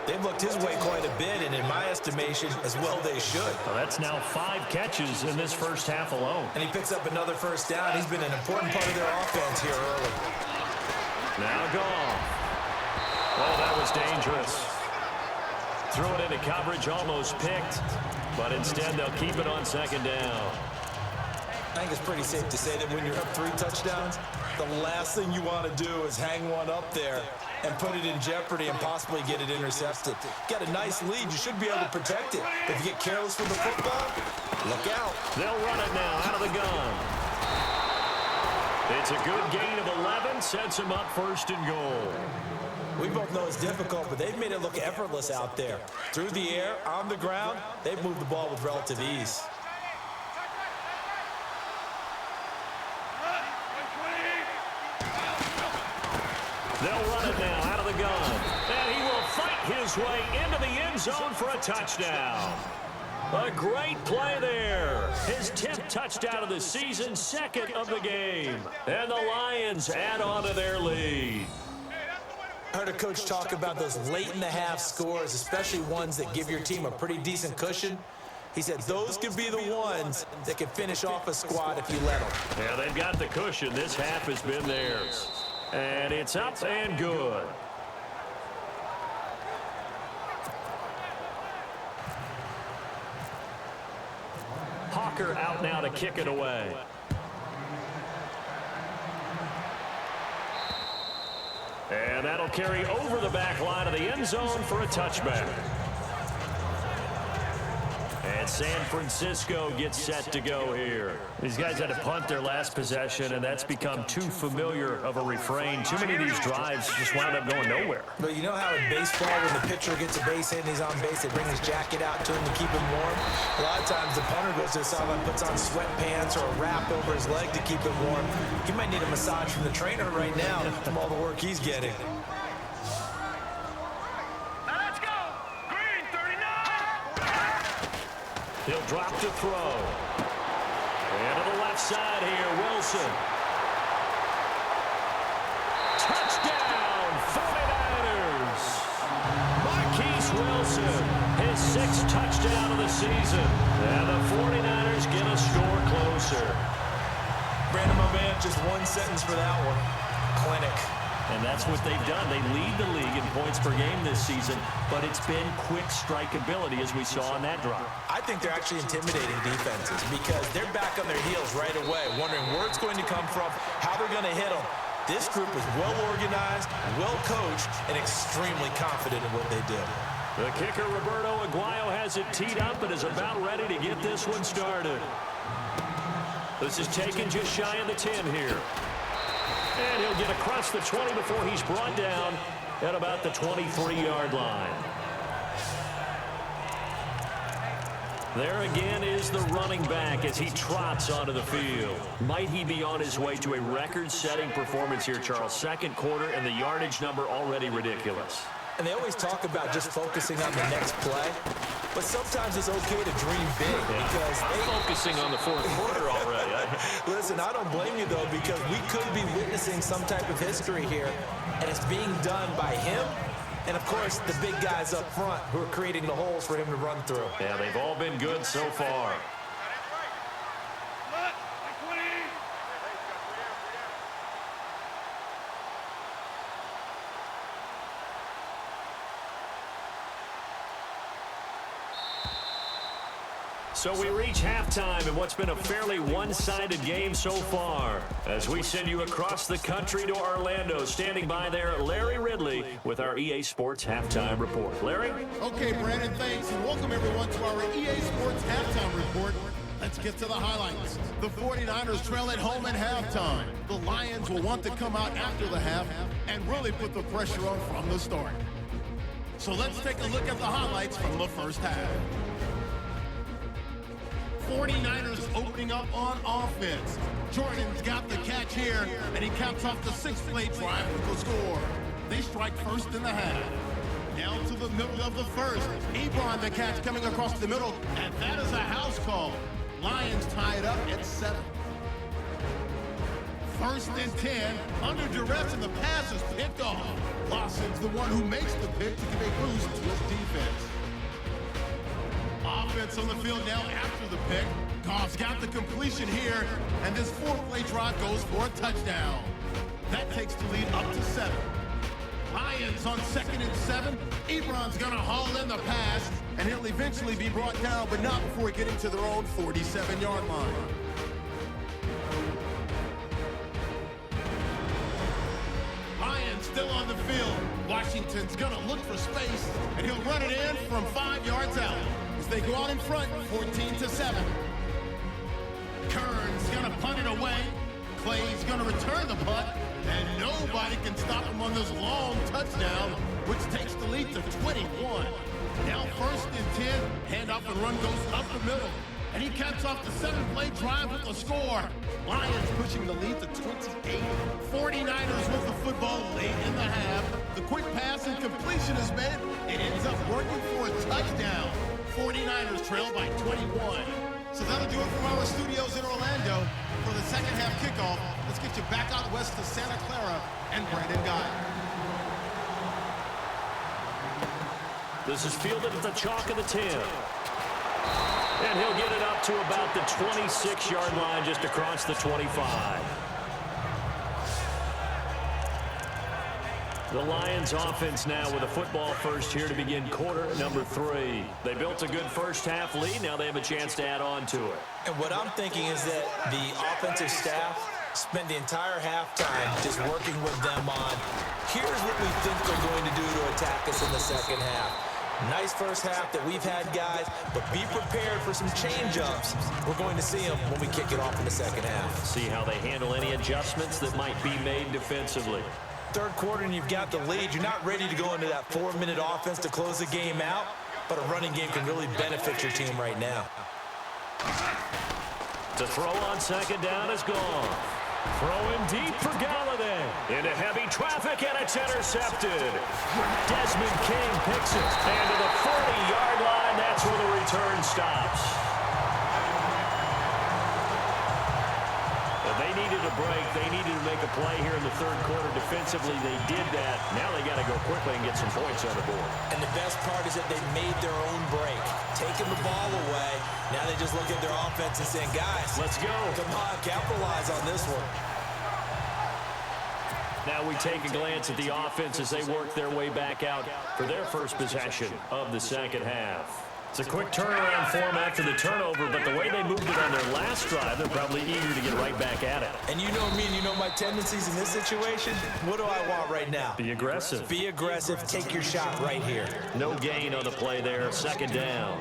[SPEAKER 4] They've looked his way quite a bit, and in my estimation, as well they should.
[SPEAKER 2] Well, that's now 5 catches in this first half alone.
[SPEAKER 4] And he picks up another first down. He's been an important part of their offense here early.
[SPEAKER 2] Now Goff. Oh, that was dangerous. Threw it into coverage, almost picked. But instead, they'll keep it on second down.
[SPEAKER 4] I think it's pretty safe to say that when you're up 3 touchdowns, the last thing you want to do is hang one up there and put it in jeopardy and possibly get it intercepted. Got a nice lead. You should be able to protect it. If you get careless with the football, look out.
[SPEAKER 2] They'll run it now out of the gun. It's a good gain of 11. Sets him up first and goal.
[SPEAKER 4] We both know it's difficult, but they've made it look effortless out there. Through the air, on the ground, they've moved the ball with relative ease.
[SPEAKER 2] They'll run it now out of the gun. And he will fight his way into the end zone for a touchdown. A great play there. His 10th touchdown of the season, 2nd of the game. And the Lions add on to their lead.
[SPEAKER 4] I heard a coach talk about those late-in-the-half scores, especially ones that give your team a pretty decent cushion. He said those could be the ones that can finish off a squad if you let them.
[SPEAKER 2] Yeah, they've got the cushion. This half has been theirs. And it's up and good. Hawker out now to kick it away. And that'll carry over the back line of the end zone for a touchback. And San Francisco gets set to go here. These guys had to punt their last possession, and that's become too familiar of a refrain. Too many of these drives just wound up going nowhere.
[SPEAKER 4] But you know how in baseball, when the pitcher gets a base hit and he's on base, they bring his jacket out to him to keep him warm? A lot of times the punter goes to the sideline, puts on sweatpants or a wrap over his leg to keep him warm. He might need a massage from the trainer right now from all the work he's getting.
[SPEAKER 2] He'll drop to throw. And to the left side here, Wilson. Touchdown, 49ers. Marquise Wilson, his 6th touchdown of the season. And the 49ers get a score closer.
[SPEAKER 4] Brandon, my man, just one sentence for that one. Clinic.
[SPEAKER 2] And that's what they've done. They lead the league in points per game this season, but it's been quick strikeability as we saw on that drive.
[SPEAKER 4] I think they're actually intimidating defenses because they're back on their heels right away, wondering where it's going to come from, how they're going to hit them. This group is well organized, well coached, and extremely confident in what they do.
[SPEAKER 2] The kicker, Roberto Aguayo, has it teed up and is about ready to get this one started. This is taken just shy of the 10 here. And he'll get across the 20 before he's brought down at about the 23-yard line. There again is the running back as he trots onto the field. Might he be on his way to a record-setting performance here, Charles? 2nd quarter and the yardage number already ridiculous.
[SPEAKER 4] And they always talk about just focusing on the next play, but sometimes it's okay to dream big because
[SPEAKER 2] they're focusing on the 4th quarter already.
[SPEAKER 4] Listen, I don't blame you, though, because we could be witnessing some type of history here, and it's being done by him and, of course, the big guys up front who are creating the holes for him to run through.
[SPEAKER 2] Yeah, they've all been good so far. So we reach halftime in what's been a fairly one-sided game so far. As we send you across the country to Orlando, standing by there, Larry Ridley with our EA Sports Halftime Report. Larry?
[SPEAKER 1] Okay, Brandon, thanks, and welcome everyone to our EA Sports Halftime Report. Let's get to the highlights. The 49ers trail at home at halftime. The Lions will want to come out after the half and really put the pressure on from the start. So let's take a look at the highlights from the first half. 49ers opening up on offense. Jordan's got the catch here, and he caps off the 6-play drive with the score. They strike first in the half. Down to the middle of the first. Ebron, the catch coming across the middle, and that is a house call. Lions tie it up at 7. First and 10, under duress, and the pass is picked off. Lawson's the one who makes the pick to give a boost to his defense. Offense on the field now after the pick. Goff's got the completion here, and this 4-play drive goes for a touchdown. That takes the lead up to 7. Lions on 2nd and 7. Ebron's gonna haul in the pass, and he'll eventually be brought down, but not before getting to their own 47-yard line. Lions still on the field. Washington's gonna look for space, and he'll run it in from 5 yards out as they go out in front, 14-7. Kern's gonna punt it away. Clay's gonna return the punt, and nobody can stop him on this long touchdown, which takes the lead to 21. Now 1st and 10, handoff and run goes up the middle, and he caps off the 7-play drive with the score. Lions pushing the lead to 28. 49ers with the football late in the half. The quick pass and completion is made. It ends up working for a touchdown. 49ers trail by 21. So that'll do it from our studios in Orlando for the second half kickoff. Let's get you back out west to Santa Clara and Brandon Guy.
[SPEAKER 2] This is fielded at the chalk of the 10. And he'll get it up to about the 26-yard line, just across the 25. The Lions offense now with a football first here to begin quarter number 3. They built a good first half lead. Now they have a chance to add on to it.
[SPEAKER 4] And what I'm thinking is that the offensive staff spent the entire halftime just working with them on, here's what we think they're going to do to attack us in the second half. Nice first half that we've had, guys, but be prepared for some change-ups. We're going to see them when we kick it off in the second half.
[SPEAKER 2] See how they handle any adjustments that might be made defensively.
[SPEAKER 4] Third quarter and you've got the lead. You're not ready to go into that 4-minute offense to close the game out, but a running game can really benefit your team right now.
[SPEAKER 2] To throw on second down is gone. Throwing deep for Galladay. Into heavy traffic, and it's intercepted. Desmond King picks it. And to the 40-yard line, that's where the return stops. They needed a break. They needed to make a play here in the third quarter defensively. They did that. Now they got to go quickly and get some points on the board.
[SPEAKER 4] And the best part is that they made their own break, taking the ball away. Now they just look at their offense and saying, guys,
[SPEAKER 2] let's go.
[SPEAKER 4] Come on, capitalize on this one.
[SPEAKER 2] Now we take a glance at the offense as they work their way back out for their first possession of the second half. It's a quick turnaround for them after the turnover, but the way they moved it on their last drive, they're probably eager to get right back at it.
[SPEAKER 4] And you know me, and you know my tendencies in this situation. What do I want right now?
[SPEAKER 2] Be aggressive.
[SPEAKER 4] Be aggressive. Take your shot right here.
[SPEAKER 2] No gain on the play there. Second down.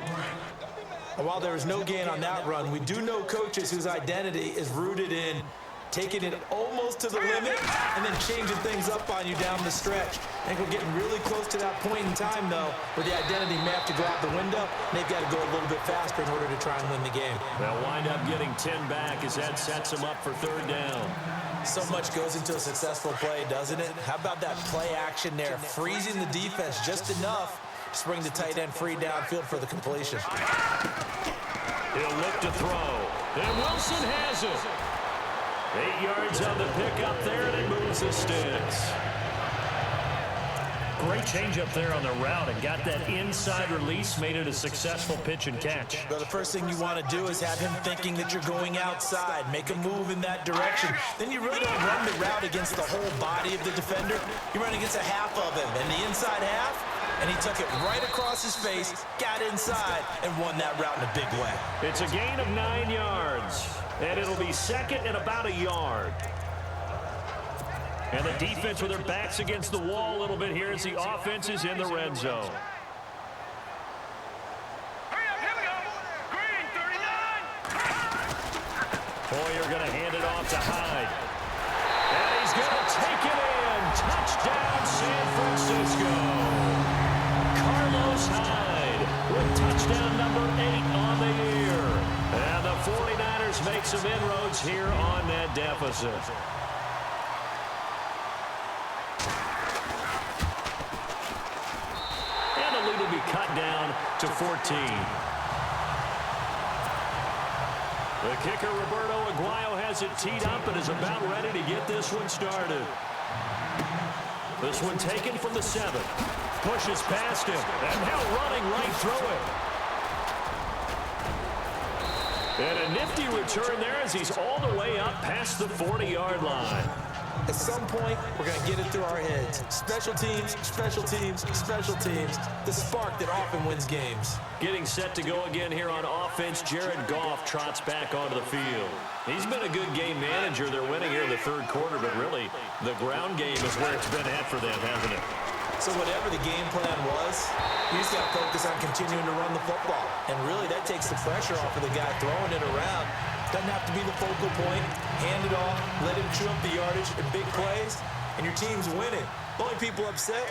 [SPEAKER 4] And while there was no gain on that run, we do know coaches whose identity is rooted in taking it almost to the limit and then changing things up on you down the stretch. I think we're getting really close to that point in time, though, where the identity may have to go out the window. They've got to go a little bit faster in order to try and win the game.
[SPEAKER 2] They'll wind up getting 10 back as that sets them up for third down.
[SPEAKER 4] So much goes into a successful play, doesn't it? How about that play action there, freezing the defense just enough to bring the tight end free downfield for the completion.
[SPEAKER 2] He'll look to throw, and Wilson has it. 8 yards on the pickup there, and it moves the sticks. Great change up there on the route and got that inside release, made it a successful pitch and catch.
[SPEAKER 4] But the first thing you want to do is have him thinking that you're going outside, make a move in that direction. Then you really don't run the route against the whole body of the defender. You run against a half of him, and the inside half, and he took it right across his face, got inside, and won that route in a big way.
[SPEAKER 2] It's a gain of 9 yards, and it'll be second and about a yard. And the defense with their backs against the wall a little bit here as the offense is in the red zone.
[SPEAKER 3] Hurry up, here we go. Green, 39.
[SPEAKER 2] Boyer going to hand it off to Hyde. And he's going to take it in. Touchdown, San Francisco. Carlos Hyde with touchdown number 8 on the year. And the 49ers make some inroads here on that deficit. Lead will be cut down to 14. The kicker, Roberto Aguayo, has it teed up and is about ready to get this one started. This one taken from the 7. Pushes past him, and now running right through it. And a nifty return there as he's all the way up past the 40-yard line.
[SPEAKER 4] At some point, we're going to get it through our heads. Special teams, special teams, special teams. The spark that often wins games.
[SPEAKER 2] Getting set to go again here on offense. Jared Goff trots back onto the field. He's been a good game manager. They're winning here in the third quarter, but really, the ground game is where it's been at for them, hasn't it?
[SPEAKER 4] So whatever the game plan was, you just got to focus on continuing to run the football. And really, that takes the pressure off of the guy throwing it around. Doesn't have to be the focal point. Hand it off, let him chew up the yardage in big plays, and your team's winning. The only people upset,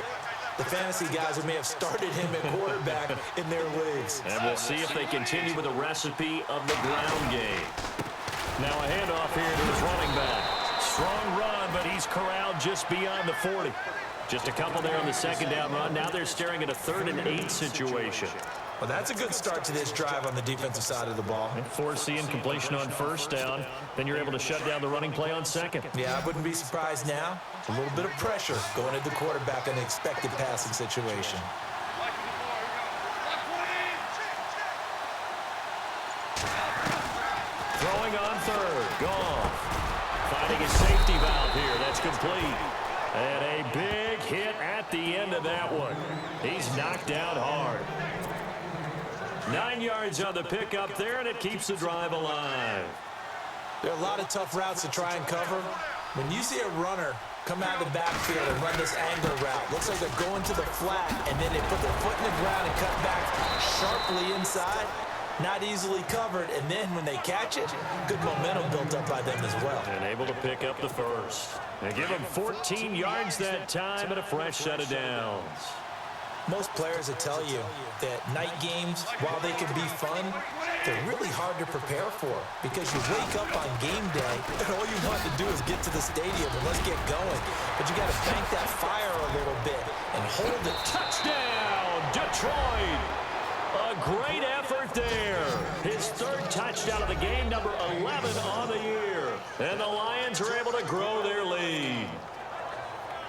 [SPEAKER 4] the fantasy guys who may have started him at quarterback in their leagues.
[SPEAKER 2] And we'll see if they continue with the recipe of the ground game. Now a handoff here to his running back. Strong run, but he's corralled just beyond the 40. Just a couple there on the second down run. Now they're staring at a 3rd and 8 situation.
[SPEAKER 4] Well, that's a good start to this drive on the defensive side of the ball.
[SPEAKER 2] Forcing completion on first down. Then you're able to shut down the running play on second.
[SPEAKER 4] Yeah, I wouldn't be surprised now. A little bit of pressure going at the quarterback in an expected passing situation.
[SPEAKER 2] Throwing on 3rd. Goff. Finding a safety valve here. That's complete. And a big hit at the end of that one. He's knocked out hard. 9 yards on the pickup there, and it keeps the drive alive.
[SPEAKER 4] There are a lot of tough routes to try and cover. When you see a runner come out of the backfield and run this angle route, looks like they're going to the flat, and then they put their foot in the ground and cut back sharply inside. Not easily covered, and then when they catch it, good momentum built up by them as well.
[SPEAKER 2] And able to pick up the first. They give him 14 yards that time and a fresh set of downs.
[SPEAKER 4] Most players will tell you that night games, while they can be fun, they're really hard to prepare for because you wake up on game day and all you want to do is get to the stadium and let's get going. But you got to bank that fire a little bit and hold it.
[SPEAKER 2] Touchdown, Detroit! A great effort there. His 3rd touchdown of the game, number 11 on the year. And the Lions are able to grow their lead.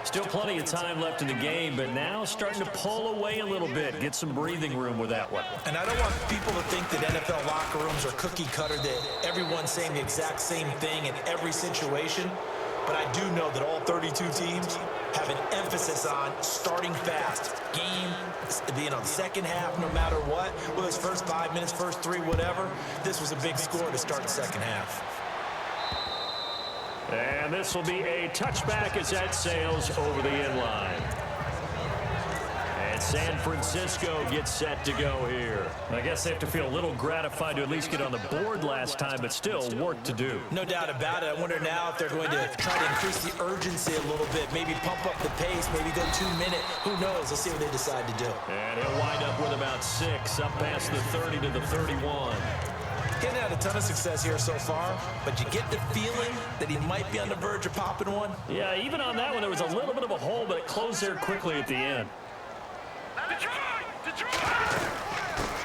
[SPEAKER 2] Still plenty of time left in the game, but now starting to pull away a little bit. Get some breathing room with that one.
[SPEAKER 4] And I don't want people to think that NFL locker rooms are cookie cutter, that everyone's saying the exact same thing in every situation. But I do know that all 32 teams have an emphasis on starting fast. Game, second half, no matter what. Whether it's first 5 minutes, first 3, whatever. This was a big score to start the second half.
[SPEAKER 2] And this will be a touchback as that sails over the inline. And San Francisco gets set to go here. I guess they have to feel a little gratified to at least get on the board last time, but still work to do.
[SPEAKER 4] No doubt about it. I wonder now if they're going to try to increase the urgency a little bit, maybe pump up the pace, maybe go 2 minute. Who knows? Let's see what they decide to do.
[SPEAKER 2] And he'll wind up with about 6, up past the 30 to the 31.
[SPEAKER 4] Getting had a ton of success here so far, but you get the feeling that he might be on the verge of popping one.
[SPEAKER 2] Yeah, even on that one, there was a little bit of a hole, but it closed there quickly at the end.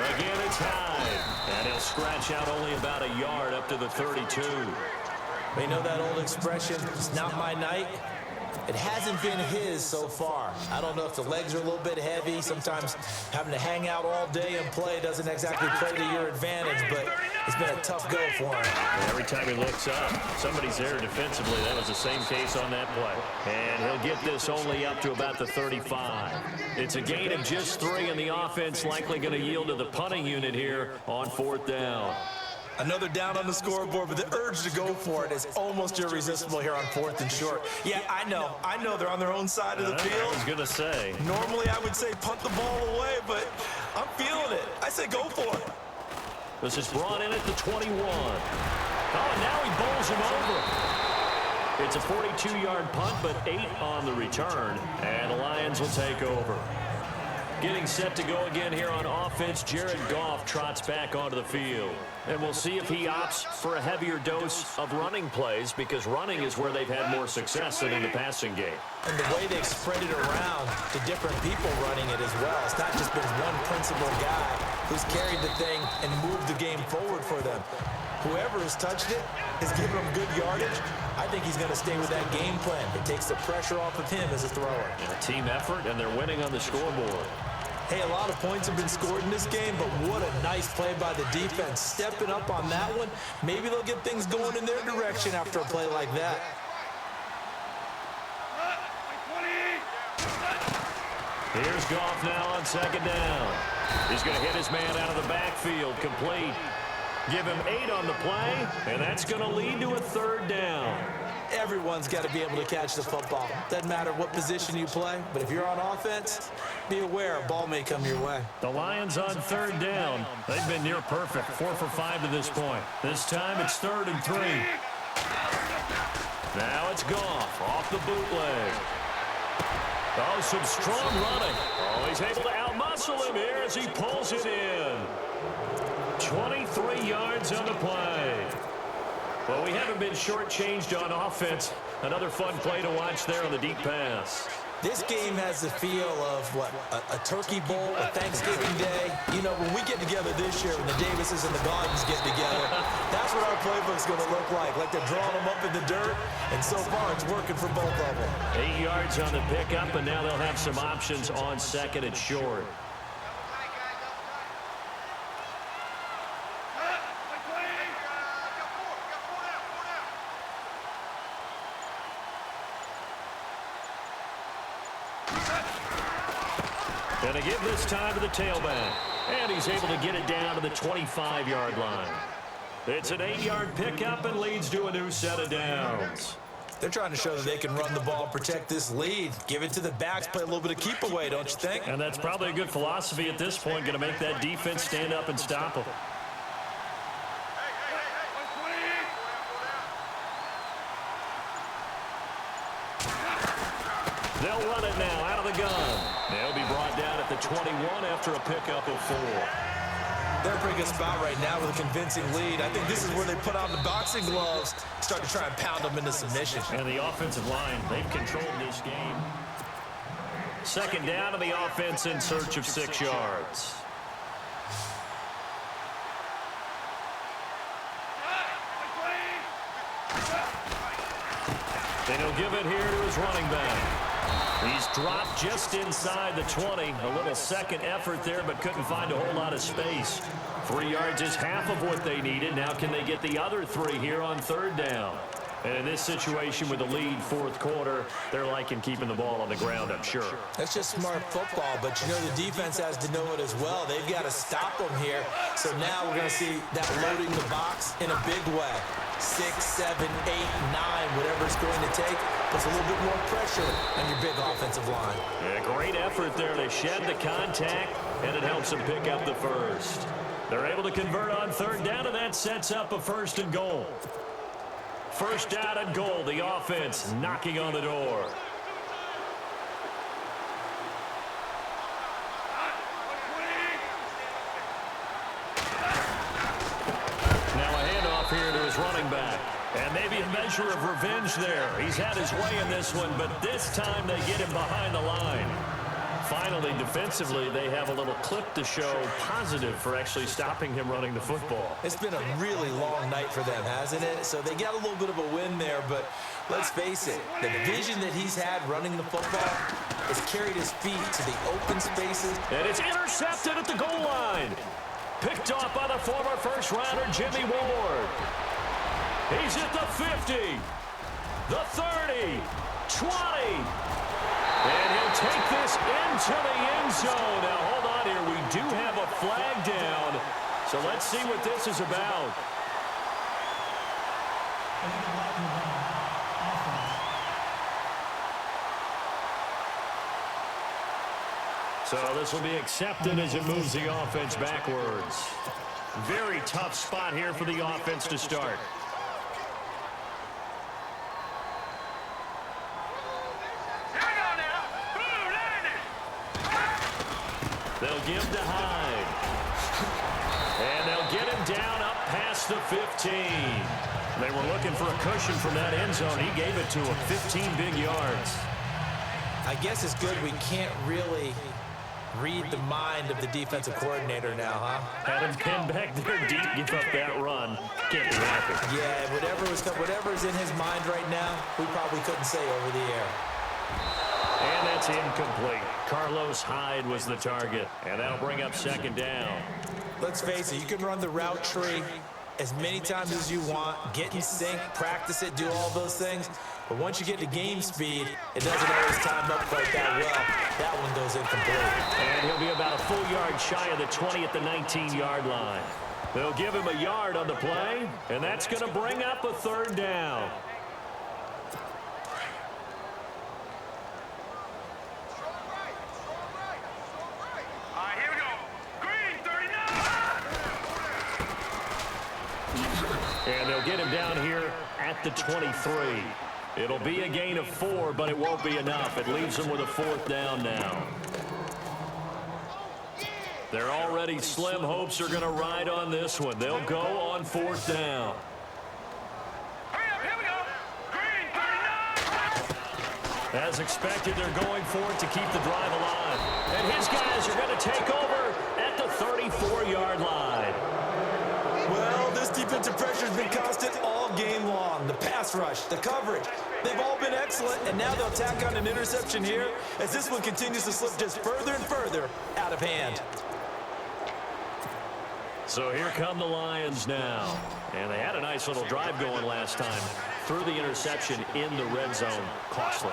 [SPEAKER 2] Again, it's high. And he'll scratch out only about a yard up to the 32.
[SPEAKER 4] You know that old expression, it's not my night? It hasn't been his so far. I don't know if the legs are a little bit heavy. Sometimes having to hang out all day and play doesn't exactly play to your advantage, but it's been a tough go for him.
[SPEAKER 2] Every time he looks up, somebody's there defensively. That was the same case on that play. And he'll get this only up to about the 35. It's a gain of just 3, and the offense likely going to yield to the punting unit here on 4th down.
[SPEAKER 4] Another down on the scoreboard, but the urge to go for it is almost irresistible here on 4th and short. Yeah, I know they're on their own side of the field.
[SPEAKER 2] I was going to say.
[SPEAKER 4] Normally I would say punt the ball away, but I'm feeling it. I say go for it.
[SPEAKER 2] This is brought in at the 21. Oh, and now he bowls him over. It's a 42-yard punt, but 8 on the return, and the Lions will take over. Getting set to go again here on offense, Jared Goff trots back onto the field. And we'll see if he opts for a heavier dose of running plays, because running is where they've had more success than in the passing game.
[SPEAKER 4] And the way they've spread it around to different people running it as well. It's not just been one principal guy. who's carried the thing and moved the game forward for them. Whoever has touched it has given them good yardage. I think he's going to stay with that game plan. It takes the pressure off of him as a thrower.
[SPEAKER 2] A team effort, and they're winning on the scoreboard.
[SPEAKER 4] Hey, a lot of points have been scored in this game, but what a nice play by the defense. Stepping up on that one, maybe they'll get things going in their direction after a play like that.
[SPEAKER 2] Here's Goff now on second down. He's going to hit his man out of the backfield, complete. Give him 8 on the play, and that's going to lead to a third down.
[SPEAKER 4] Everyone's got to be able to catch the football. Doesn't matter what position you play, but if you're on offense, be aware a ball may come your way.
[SPEAKER 2] The Lions on third down. They've been near perfect, 4 for 5 to this point. This time it's 3rd and 3. Now it's Goff off the bootleg. Oh, some strong running. Oh, he's able to outmuscle him here as he pulls it in. 23 yards on the play. Well, we haven't been shortchanged on offense. Another fun play to watch there on the deep pass.
[SPEAKER 4] This game has the feel of, what, a turkey bowl, a Thanksgiving day. You know, when we get together this year, when the Davises and the Gardens get together, that's what our playbook's going to look like they're drawing them up in the dirt, and so far it's working for both of them.
[SPEAKER 2] 8 yards on the pickup, and now they'll have some options on second and short. And to give this time to the tailback. And he's able to get it down to the 25-yard line. It's an 8-yard pickup and leads to a new set of downs.
[SPEAKER 4] They're trying to show that they can run the ball and protect this lead. Give it to the backs, play a little bit of keep away, don't you think?
[SPEAKER 2] And that's probably a good philosophy at this point, going to make that defense stand up and stop them. They'll run it now out of the gun. They'll be brought down at the 21 after a pickup of 4.
[SPEAKER 4] They're in a pretty good spot right now with a convincing lead. I think this is where they put on the boxing gloves, start to try and pound them into submission.
[SPEAKER 2] And the offensive line, they've controlled this game. Second down to the offense in search of 6 yards. Then he'll give it here to his running back. He's dropped just inside the 20. A little second effort there, but couldn't find a whole lot of space. 3 yards is half of what they needed. Now can they get the other 3 here on third down? And in this situation with the lead, fourth quarter, they're liking keeping the ball on the ground, I'm sure.
[SPEAKER 4] That's just smart football, but you know the defense has to know it as well. They've got to stop them here. So now we're going to see that loading the box in a big way. 6, 7, 8, 9, whatever it's going to take, puts a little bit more pressure on your big offensive line.
[SPEAKER 2] Yeah, great effort there to shed the contact, and it helps them pick up the first. They're able to convert on third down, and that sets up a 1st and goal. First down and goal, the offense knocking on the door. Now a handoff here to his running back. And maybe a measure of revenge there. He's had his way in this one, but this time they get him behind the line. Finally, defensively, they have a little clip to show positive for actually stopping him running the football.
[SPEAKER 4] It's been a really long night for them, hasn't it? So they got a little bit of a win there, but let's face it, the vision that he's had running the football has carried his feet to the open spaces.
[SPEAKER 2] And it's intercepted at the goal line. Picked off by the former first-rounder, Jimmy Ward. He's at the 50, the 30, 20. And he'll take this into the end zone. Now, hold on here. We do have a flag down. So let's see what this is about. So this will be accepted as it moves the offense backwards. Very tough spot here for the offense to start. They'll give to Hyde. And they'll get him down up past the 15. They were looking for a cushion from that end zone. He gave it to him, 15 big yards.
[SPEAKER 4] I guess it's good we can't really Read the mind of the defensive coordinator now, huh?
[SPEAKER 2] Had him pinned back there deep, give up that run. Can't be happy.
[SPEAKER 4] Yeah, whatever's in his mind right now, we probably couldn't say over the air.
[SPEAKER 2] And that's incomplete. Carlos Hyde was the target, and that'll bring up second down.
[SPEAKER 4] Let's face it, you can run the route tree as many times as you want, get in sync, practice it, do all those things. But once you get to game speed, it doesn't always time up quite that well. That one goes incomplete.
[SPEAKER 2] And he'll be about a full yard shy of the 20 at the 19-yard line. They'll give him a yard on the play, and that's going to bring up a third down.
[SPEAKER 3] Here we go. Green, 39.
[SPEAKER 2] And they'll get him down here at the 23. It'll be a gain of 4, but it won't be enough. It leaves them with a fourth down now. Their already slim hopes are going to ride on this one. They'll go on fourth down.
[SPEAKER 3] Hurry up, here we go. Green, 39.
[SPEAKER 2] As expected, they're going for it to keep the drive alive. And his guys are going to take over at the 34-yard line.
[SPEAKER 4] Well, this defensive pressure has been constant all game long. The pass rush, the coverage, they've all been excellent, and now they'll tack on an interception here as this one continues to slip just further and further out of hand.
[SPEAKER 2] So here come the Lions now. And they had a nice little drive going last time. Threw the interception in the red zone. Costly.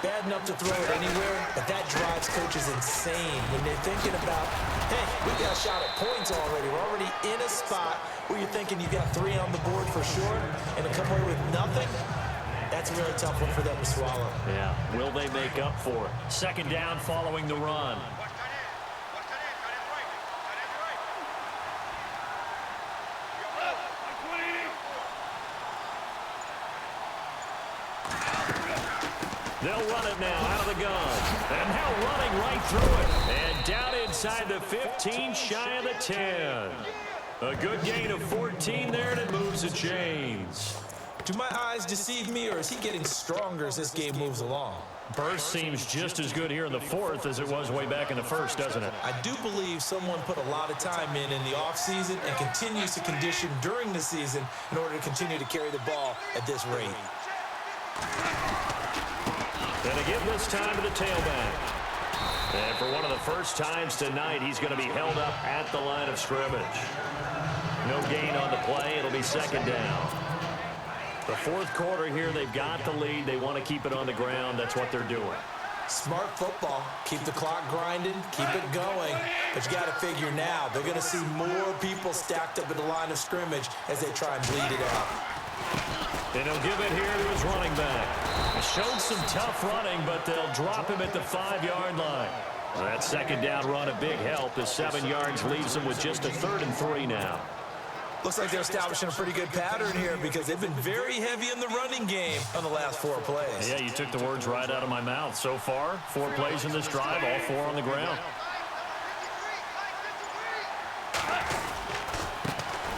[SPEAKER 4] Bad enough to throw it anywhere, but that drives coaches insane when they're thinking about, hey, we got a shot at points already. We're already in a spot where you're thinking you got 3 on the board for sure, and to come away with nothing, that's a really tough one for them to swallow.
[SPEAKER 2] Yeah, will they make up for it? Second down following the run. They'll run it now out of the gun. And now running right through it. And down inside the 15, shy of the 10. A good gain of 14 there, and it moves the chains.
[SPEAKER 4] Do my eyes deceive me, or is he getting stronger as this game moves along?
[SPEAKER 2] Burst seems just as good here in the fourth as it was way back in the first, doesn't it?
[SPEAKER 4] I do believe someone put a lot of time in the offseason and continues to condition during the season in order to continue to carry the ball at this rate.
[SPEAKER 2] And they give this time to the tailback. And for one of the first times tonight, he's going to be held up at the line of scrimmage. No gain on the play. It'll be second down. The fourth quarter here, they've got the lead. They want to keep it on the ground. That's what they're doing.
[SPEAKER 4] Smart football. Keep the clock grinding. Keep it going. But you got to figure now, they're going to see more people stacked up at the line of scrimmage as they try and bleed it out.
[SPEAKER 2] And he'll give it here to his running back. Showed some tough running, but they'll drop him at the 5-yard line. That second down run a big help as 7 yards leaves them with just a 3rd and 3 now.
[SPEAKER 4] Looks like they're establishing a pretty good pattern here because they've been very heavy in the running game on the last 4 plays.
[SPEAKER 2] Yeah, you took the words right out of my mouth. So far, 4 plays in this drive, all 4 on the ground.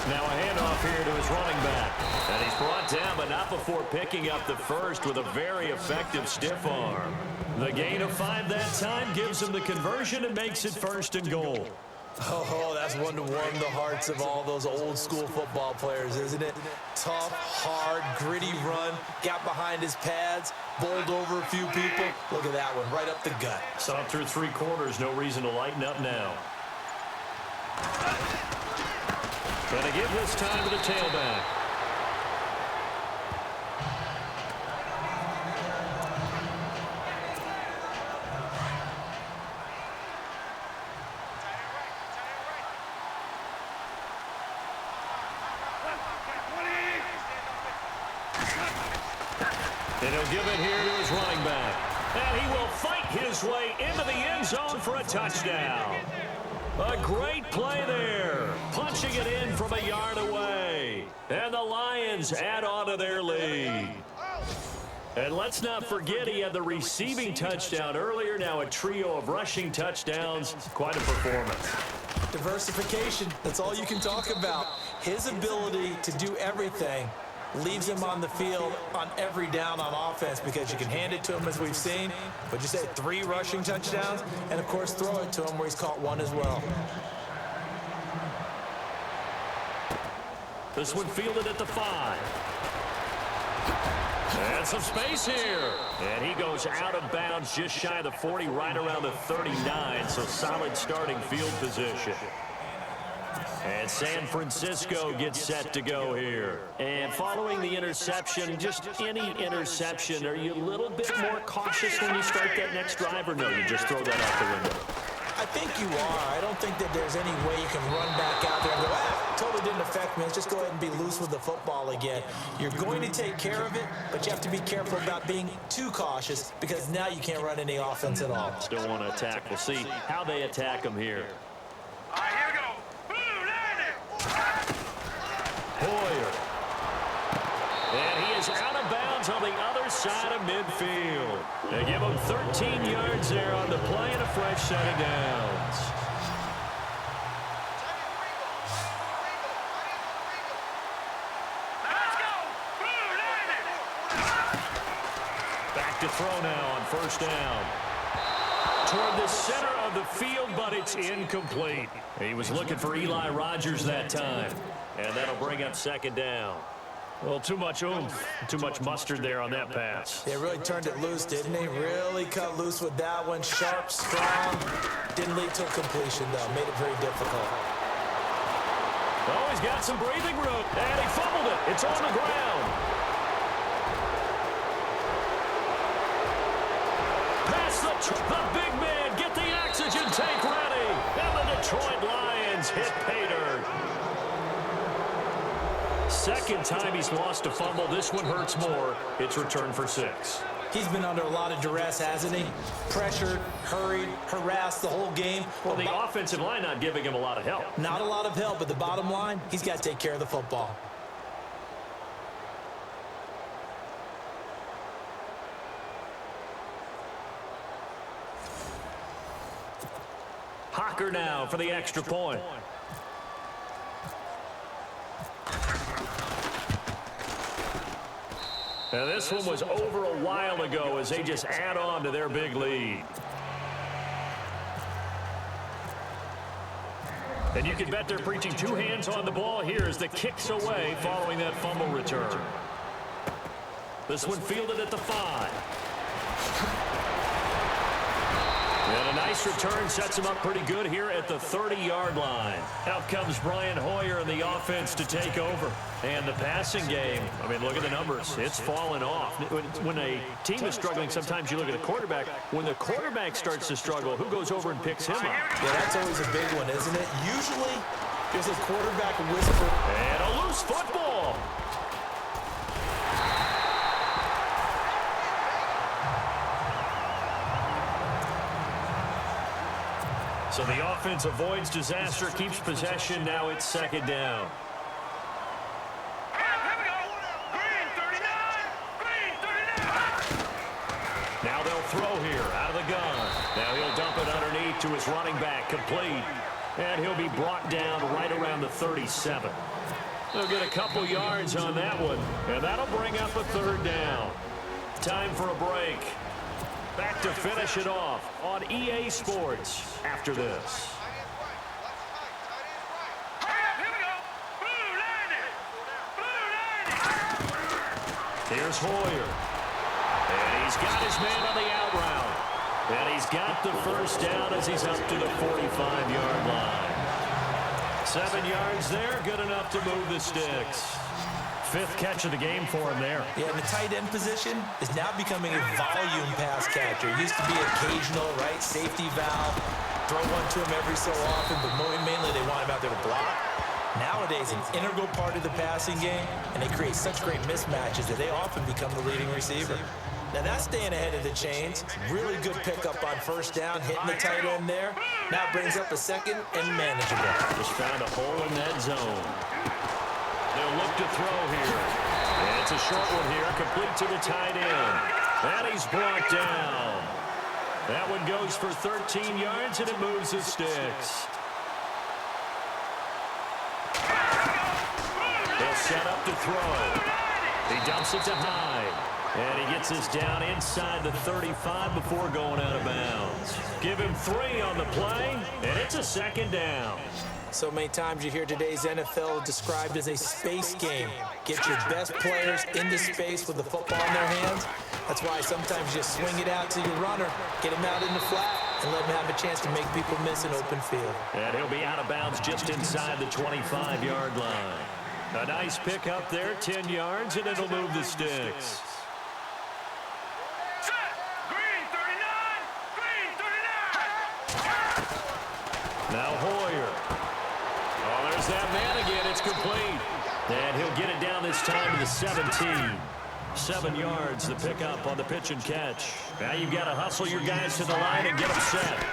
[SPEAKER 2] Now a handoff here to his running back. And he's brought down, but not before picking up the first with a very effective stiff arm. The gain of 5 that time gives him the conversion and makes it 1st and goal.
[SPEAKER 4] Oh, that's one to warm the hearts of all those old school football players, isn't it? Tough, hard, gritty run, got behind his pads, bowled over a few people. Look at that one, right up the gut.
[SPEAKER 2] Saw it through 3 quarters, no reason to lighten up now. Gonna give this time to the tailback. And he'll give it here to his running back. And he will fight his way into the end zone for a touchdown. A great play there. Punching it in from a yard away. And the Lions add on to their lead. And let's not forget he had the receiving touchdown earlier. Now a trio of rushing touchdowns. Quite a performance.
[SPEAKER 4] Diversification, that's all you can talk about. His ability to do everything leaves him on the field on every down on offense because you can hand it to him, as we've seen, but you say 3 rushing touchdowns, and, of course, throw it to him where he's caught 1 as well.
[SPEAKER 2] This one fielded at the 5. And some space here. And he goes out of bounds just shy of the 40, right around the 39, so solid starting field position. And San Francisco gets set to go here. And following the interception, just any interception, are you a little bit more cautious when you start that next drive, or no, you just throw that out the window?
[SPEAKER 4] I think you are. I don't think that there's any way you can run back out there and go, totally didn't affect me. Let's just go ahead and be loose with the football again. You're going to take care of it, but you have to be careful about being too cautious because now you can't run any offense at all.
[SPEAKER 2] Still want to attack. We'll see how they attack him here.
[SPEAKER 3] All right, here we go. Blue landing.
[SPEAKER 2] Hoyer. And he is out of bounds on the other side of midfield. They give him 13 yards there on the play and a fresh set of downs.
[SPEAKER 3] Let's go. Blue landing.
[SPEAKER 2] Back to throw now on first down. Toward the center of the field, but it's incomplete. He was looking for Eli Rogers that time. And that'll bring up second down. Well, too much oomph, too much mustard there on that pass.
[SPEAKER 4] They really turned it loose, didn't he? Really cut loose with that one. Sharp, strong. Didn't lead to a completion, though. Made it very difficult.
[SPEAKER 2] Oh, he's got some breathing room. And he fumbled it. It's on the ground. Pass the big man. Get the oxygen tank ready. And the Detroit Lions hit pay dirt. Second time he's lost a fumble. This one hurts more. It's returned for 6.
[SPEAKER 4] He's been under a lot of duress, hasn't he? Pressured, hurried, harassed the whole game.
[SPEAKER 2] Well, the offensive line not giving him a lot of help.
[SPEAKER 4] Not a lot of help, but the bottom line, he's got to take care of the football.
[SPEAKER 2] Hocker now for the extra point. Now this one was over a while ago as they just add on to their big lead. And you can bet they're preaching 2 hands on the ball here as the kick's away following that fumble return. This one fielded at the 5. And a nice return sets him up pretty good here at the 30-yard line. Out comes Brian Hoyer in the offense to take over. And the passing game, I mean, look at the numbers. It's fallen off. When a team is struggling, sometimes you look at the quarterback. When the quarterback starts to struggle, who goes over and picks him up?
[SPEAKER 4] Yeah, that's always a big one, isn't it? Usually, there's a quarterback whisper.
[SPEAKER 2] And a loose football. So the offense avoids disaster, keeps possession. Now it's second down.
[SPEAKER 3] Here we go. Green 39. Green 39.
[SPEAKER 2] Now they'll throw here out of the gun. Now he'll dump it underneath to his running back, complete. And he'll be brought down right around the 37. They'll get a couple yards on that one, and that'll bring up a third down. Time for a break. Back to finish it off on EA Sports after this.
[SPEAKER 3] Here we go. Blue landing. Blue landing.
[SPEAKER 2] Here's Hoyer. And he's got his man on the out route. And he's got the first down as he's up to the 45-yard line. 7 yards there, good enough to move the sticks. 5th catch of the game for him there.
[SPEAKER 4] Yeah, the tight end position is now becoming a volume pass catcher. It used to be occasional, right? Safety valve, throw one to him every so often, but mainly they want him out there to block. Nowadays, an integral part of the passing game, and they create such great mismatches that they often become the leading receiver. Now that's staying ahead of the chains. Really good pickup on first down, hitting the tight end there. Now brings up a second and manageable.
[SPEAKER 2] Just found a hole in that zone. They'll look to throw here. And it's a short one here, complete to the tight end. And he's brought down. That one goes for 13 yards, and it moves the sticks. They'll set up to throw. He dumps it to Hyde. And he gets this down inside the 35 before going out of bounds. Give him 3 on the play, and it's a second down.
[SPEAKER 4] So many times you hear today's NFL described as a space game. Get your best players into space with the football in their hands. That's why sometimes you swing it out to your runner, get him out in the flat, and let him have a chance to make people miss an open field.
[SPEAKER 2] And he'll be out of bounds just inside the 25-yard line. A nice pick up there, 10 yards, and it'll move the sticks. Now Hoyer. Oh, there's that man again. It's complete. And he'll get it down this time to the 17. 7 yards, the pickup on the pitch and catch. Now you've got to hustle your guys to the line and get them set.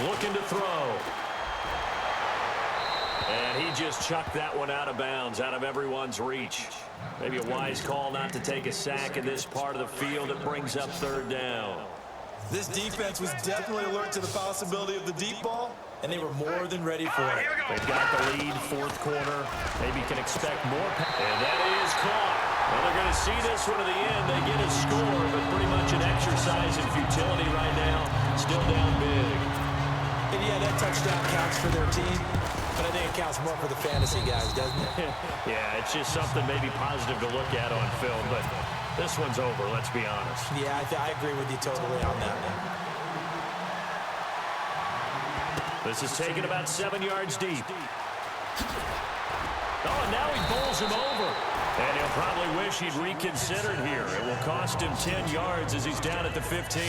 [SPEAKER 2] Looking to throw. And he just chucked that one out of bounds, out of everyone's reach. Maybe a wise call not to take a sack in this part of the field. It brings up 3rd down.
[SPEAKER 4] This defense was definitely alert to the possibility of the deep ball, and they were more than ready for it.
[SPEAKER 2] They've got the lead, 4th quarter. Maybe can expect more. And that is caught. Well, they're going to see this one to the end. They get a score, but pretty much an exercise in futility right now. Still down big.
[SPEAKER 4] And yeah, that touchdown counts for their team, but I think it counts more for the fantasy guys, doesn't it?
[SPEAKER 2] Yeah, it's just something maybe positive to look at on film, but this one's over, let's be honest.
[SPEAKER 4] Yeah, I agree with you totally on that one.
[SPEAKER 2] This is taken about 7 yards deep. Oh, and now he bowls him over. And he'll probably wish he'd reconsidered here. It will cost him 10 yards as he's down at the 15.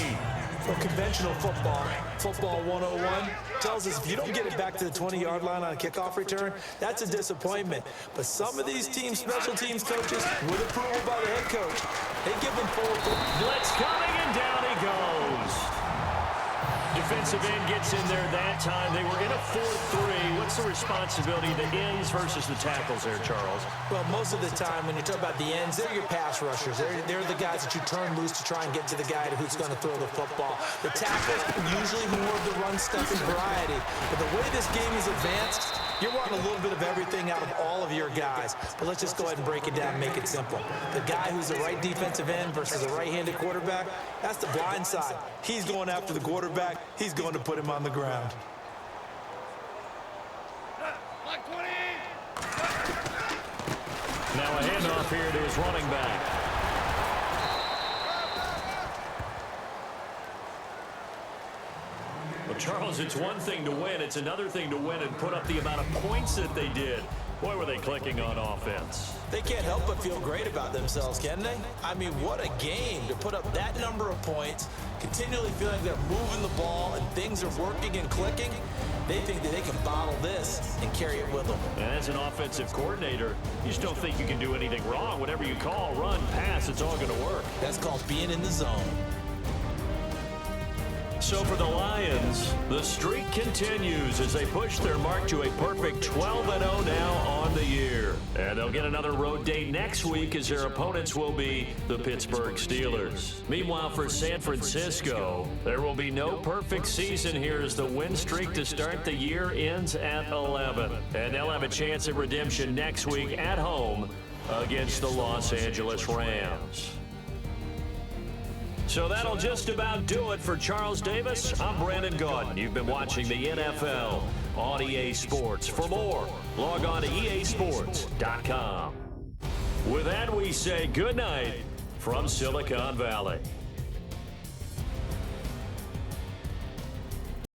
[SPEAKER 4] For conventional football, Football 101 tells us if you don't get it back to the 20-yard line on a kickoff return, that's a disappointment. But some of these teams, special teams coaches, with approval by the head coach, they give them full.
[SPEAKER 2] Blitz coming, and down he goes. Defensive end gets in there that time. They were in a 4-3. What's the responsibility of the ends versus the tackles there, Charles?
[SPEAKER 4] Well, most of the time when you talk about the ends, they're your pass rushers. They're the guys that you turn loose to try and get to the guy who's going to throw the football. The tackles, usually more of the run-stuffing variety. But the way this game is advanced, you're wanting a little bit of everything out of all of your guys. But let's just go ahead and break it down and make it simple. The guy who's the right defensive end versus the right-handed quarterback, that's the blind side. He's going after the quarterback. He's going to put him on the ground.
[SPEAKER 2] Now a handoff here to his running back. Well, Charles, it's one thing to win. It's another thing to win and put up the amount of points that they did. Boy, were they clicking on offense.
[SPEAKER 4] They can't help but feel great about themselves, can they? I mean, what a game to put up that number of points, continually feeling they're moving the ball and things are working and clicking. They think that they can bottle this and carry it with them.
[SPEAKER 2] And as an offensive coordinator, you just don't think you can do anything wrong. Whatever you call, run, pass, it's all going to work.
[SPEAKER 4] That's called being in the zone.
[SPEAKER 2] So for the Lions, the streak continues as they push their mark to a perfect 12-0 now on the year. And they'll get another road day next week as their opponents will be the Pittsburgh Steelers. Meanwhile, for San Francisco, there will be no perfect season here as the win streak to start the year ends at 11. And they'll have a chance at redemption next week at home against the Los Angeles Rams. So that'll just about do it for Charles Davis. I'm Brandon Gaudin. You've been watching the NFL on EA Sports. For more, log on to easports.com. With that, we say good night from Silicon Valley.